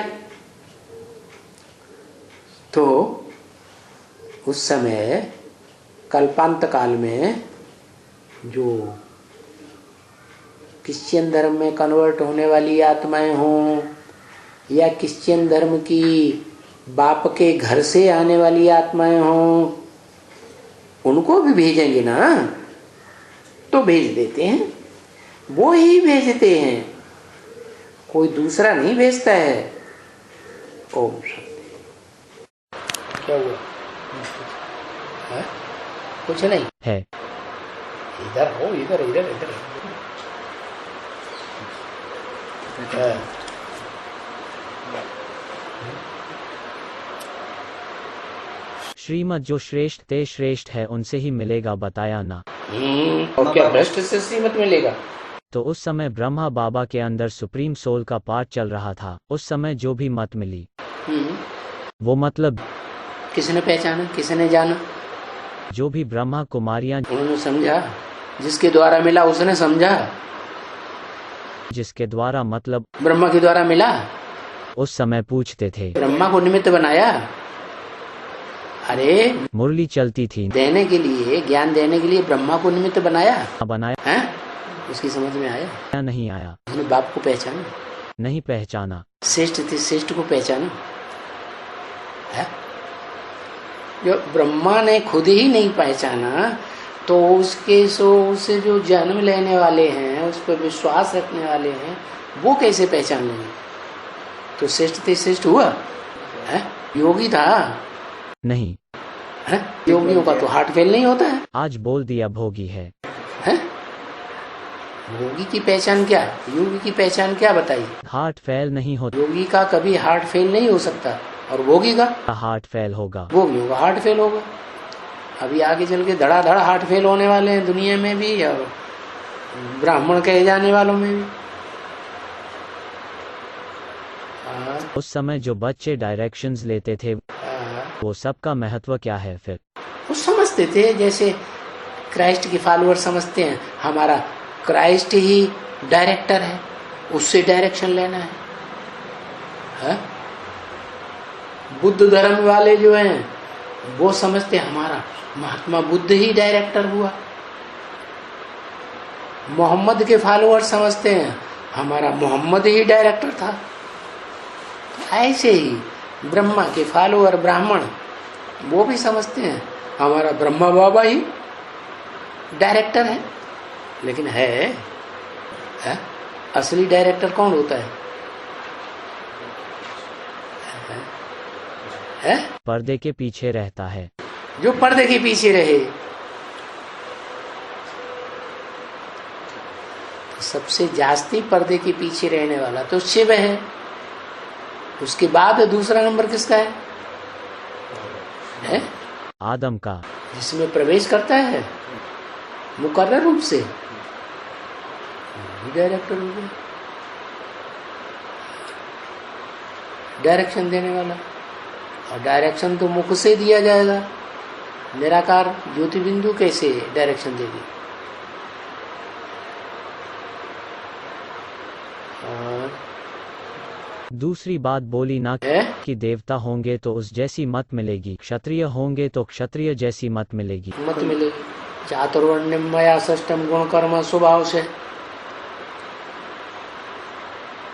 तो उस समय कल्पांत काल में जो क्रिश्चियन धर्म में कन्वर्ट होने वाली आत्माएं हों या क्रिश्चियन धर्म की बाप के घर से आने वाली आत्माएं हों, उनको भी भेजेंगे ना, तो भेज देते हैं, वो ही भेजते हैं, कोई दूसरा नहीं भेजता है। ओम शांति। क्या हुआ? है? कुछ नहीं है। इधर हो, इधर इधर इधर। श्रीमत जो श्रेष्ठ ते श्रेष्ठ है उनसे ही मिलेगा बताया ना। और क्या भ्रष्ट से श्रीमत मिलेगा? तो उस समय ब्रह्मा बाबा के अंदर सुप्रीम सोल का पाठ चल रहा था। उस समय जो भी मत मिली वो मतलब किसने पहचाना, किसने जाना? जो भी ब्रह्मा कुमारियां, उन्होंने समझा, जिसके द्वारा मिला उसने समझा, जिसके द्वारा मतलब ब्रह्मा के द्वारा मिला। उस समय पूछते थे, ब्रह्मा को निमित्त बनाया। अरे मुरली चलती थी देने के लिए, ज्ञान देने के लिए ब्रह्मा को निमित्त बनाया बनाया है? उसकी समझ में आया? या नहीं आया? उसने बाप को पहचाना, नहीं पहचाना। श्रेष्ठ थे, श्रेष्ठ को पहचाना है? जो ब्रह्मा ने खुद ही नहीं पहचाना, तो उसे जो जन्म लेने वाले हैं, उस पर विश्वास रखने वाले हैं, वो कैसे पहचान लेंगे? तो श्रेष्ठ थे, श्रेष्ठ हुआ है? योगी था नहीं है? योगियों का तो हार्ट फेल नहीं होता है। आज बोल दिया भोगी है। योगी की पहचान क्या? योगी की पहचान क्या बताइए? हार्ट फेल नहीं होता। योगी का कभी हार्ट फेल नहीं हो सकता, और भोगी का हार्ट फेल होगा। भोगियों का हार्ट फेल होगा। अभी आगे चल के धड़ाधड़ हार्ट फेल होने वाले हैं दुनिया में भी, और ब्राह्मण कहे जाने वालों में भी। उस समय जो बच्चे डायरेक्शंस लेते थे वो सबका महत्व क्या है फिर? वो समझते थे, जैसे क्राइस्ट के फॉलोअर समझते हैं हमारा क्राइस्ट ही डायरेक्टर है, उससे डायरेक्शन लेना है? बुद्ध धर्म वाले जो हैं वो समझते हैं हमारा महात्मा बुद्ध ही डायरेक्टर हुआ। मोहम्मद के फॉलोअर समझते हैं हमारा मोहम्मद ही डायरेक्टर था। ऐसे ही ब्रह्मा के फॉलोअर ब्राह्मण वो भी समझते हैं हमारा ब्रह्मा बाबा ही डायरेक्टर है। लेकिन है? असली डायरेक्टर कौन होता है? पर्दे के पीछे रहता है। जो पर्दे के पीछे रहे। सबसे जास्ती पर्दे के पीछे रहने वाला तो शिव है। उसके बाद दूसरा नंबर किसका है? आदम का, जिसमें प्रवेश करता है मुकर्रर रूप से, डायरेक्टर हो गया, डायरेक्शन देने वाला। और डायरेक्शन तो मुख से दिया जाएगा। निराकार ज्योति बिंदु कैसे डायरेक्शन देगी? दूसरी बात बोली ना कि देवता होंगे तो उस जैसी मत मिलेगी, क्षत्रिय होंगे तो क्षत्रिय जैसी मत मिलेगी। मत मिलेगी। चातुर्वर्ण्यमया षष्टम गुण कर्म स्वभाव से।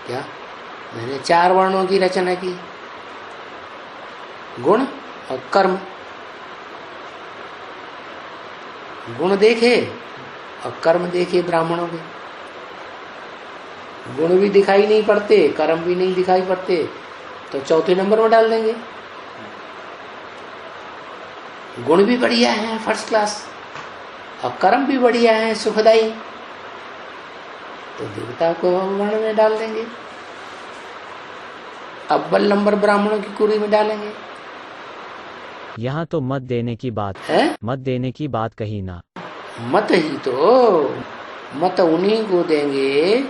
क्या मैंने 4 वर्णों की रचना की, गुण और कर्म। गुण देखे और कर्म देखे ब्राह्मणों के। गुण भी दिखाई नहीं पड़ते, कर्म भी नहीं दिखाई पड़ते, तो चौथे नंबर में डाल देंगे। गुण भी बढ़िया है फर्स्ट क्लास, और कर्म भी बढ़िया है सुखदाई, तो देवता को वर्ण में डाल देंगे। अव्वल नंबर ब्राह्मणों की कुरी में डालेंगे। यहाँ तो मत देने की बात है, मत देने की बात कही ना। मत ही तो, मत उन्हीं को देंगे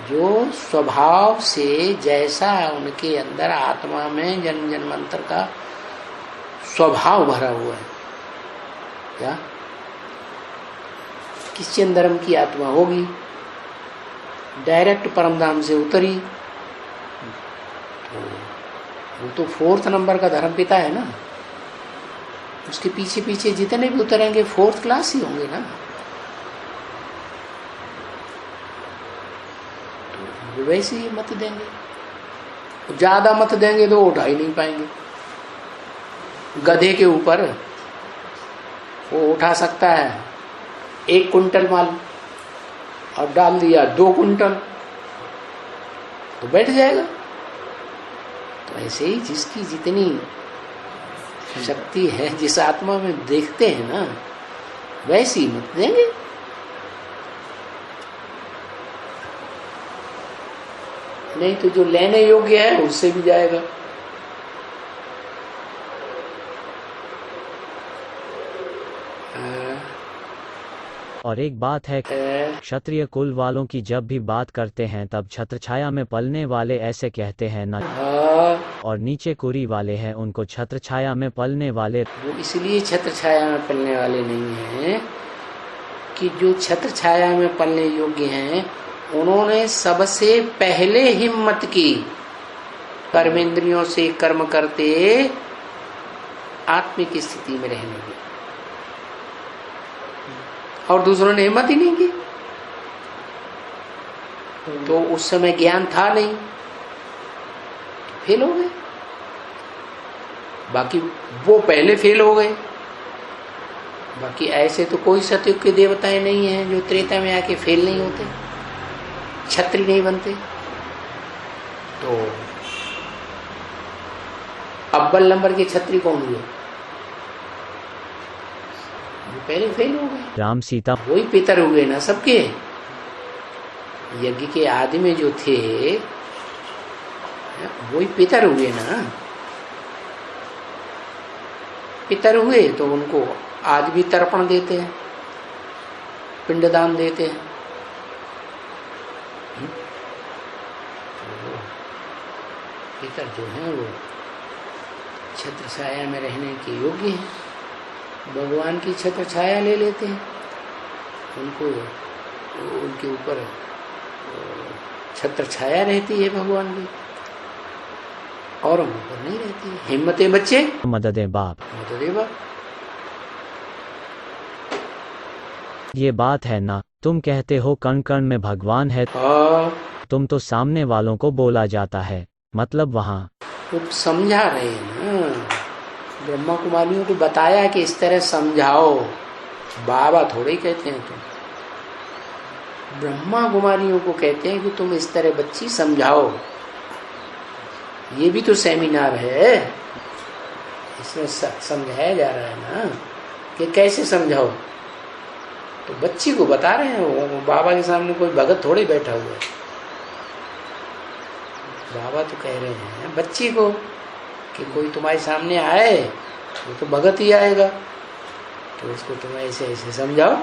जो स्वभाव से, जैसा उनके अंदर आत्मा में जन्म जन्मांतर का स्वभाव भरा हुआ है। क्या क्रिश्चियन धर्म की आत्मा होगी, डायरेक्ट परमधाम से उतरी, तो वो तो 4th नंबर का धर्म पिता है ना, उसके पीछे पीछे जितने भी उतरेंगे 4th क्लास ही होंगे ना। तो वैसे ही मत देंगे, ज्यादा मत देंगे तो उठा ही नहीं पाएंगे। गधे के ऊपर वो उठा सकता है 1 कुंटल माल और डाल दिया 2 कुंटल तो बैठ जाएगा। तो ऐसे ही जिसकी जितनी शक्ति है, जिस आत्मा में देखते हैं ना, वैसी मत देंगे। नहीं तो जो लेने योग्य है उससे भी जाएगा। और एक बात है, क्षत्रिय कुल वालों की जब भी बात करते हैं तब छत्रछाया में पलने वाले ऐसे कहते हैं ना, और नीचे कुरी वाले हैं उनको छत्रछाया में पलने वाले। वो इसलिए छत्रछाया में पलने वाले नहीं हैं कि जो छत्रछाया में पलने योग्य हैं उन्होंने सबसे पहले हिम्मत की कर्मेंद्रियों से कर्म करते आत्मिक स्थिति में रहने की, और दूसरों ने हिम्मत ही नहीं की। तो उस समय ज्ञान था नहीं, फेल हो गए। बाकी वो पहले फेल हो गए। बाकी ऐसे तो कोई सतयुग के देवताएं नहीं हैं जो त्रेता में आके फेल नहीं होते, छत्री नहीं बनते। तो अव्वल नंबर के छत्री कौन हुए? पहले फेल हो गए। राम सीता वही पितर हुए ना सबके। यज्ञ के आदि में जो थे वही पितर हुए ना। पितर हुए तो उनको आज भी तर्पण देते हैं, पिंडदान देते हैं। तो पितर जो हैं वो छत्र छाया में रहने के योग्य हैं। भगवान की छत्र छाया ले लेते हैं, उनको उनके ऊपर छत्र छाया रहती है भगवान की, और हम ऊपर नहीं रहती। हिम्मते बच्चे मददे बाप, मददे बाप। ये बात है ना, तुम कहते हो कण कण में भगवान है, तुम तो सामने वालों को बोला जाता है, मतलब वहाँ तो समझा रहे हैं ना, ब्रह्मा कुमारियों को बताया कि इस तरह समझाओ। बाबा थोड़े ही कहते हैं, तुम ब्रह्मा कुमारियों को कहते हैं कि तुम इस तरह बच्ची समझाओ। ये भी तो सेमिनार है, इसमें समझाया जा रहा है ना कि कैसे समझाओ। तो बच्ची को बता रहे हैं, बाबा के सामने कोई भगत थोड़े बैठा हुआ है। बाबा तो कह रहे हैं बच्ची को कि कोई तुम्हारे सामने आए वो तो भगत ही आएगा, तो उसको तुम ऐसे ऐसे समझाओ।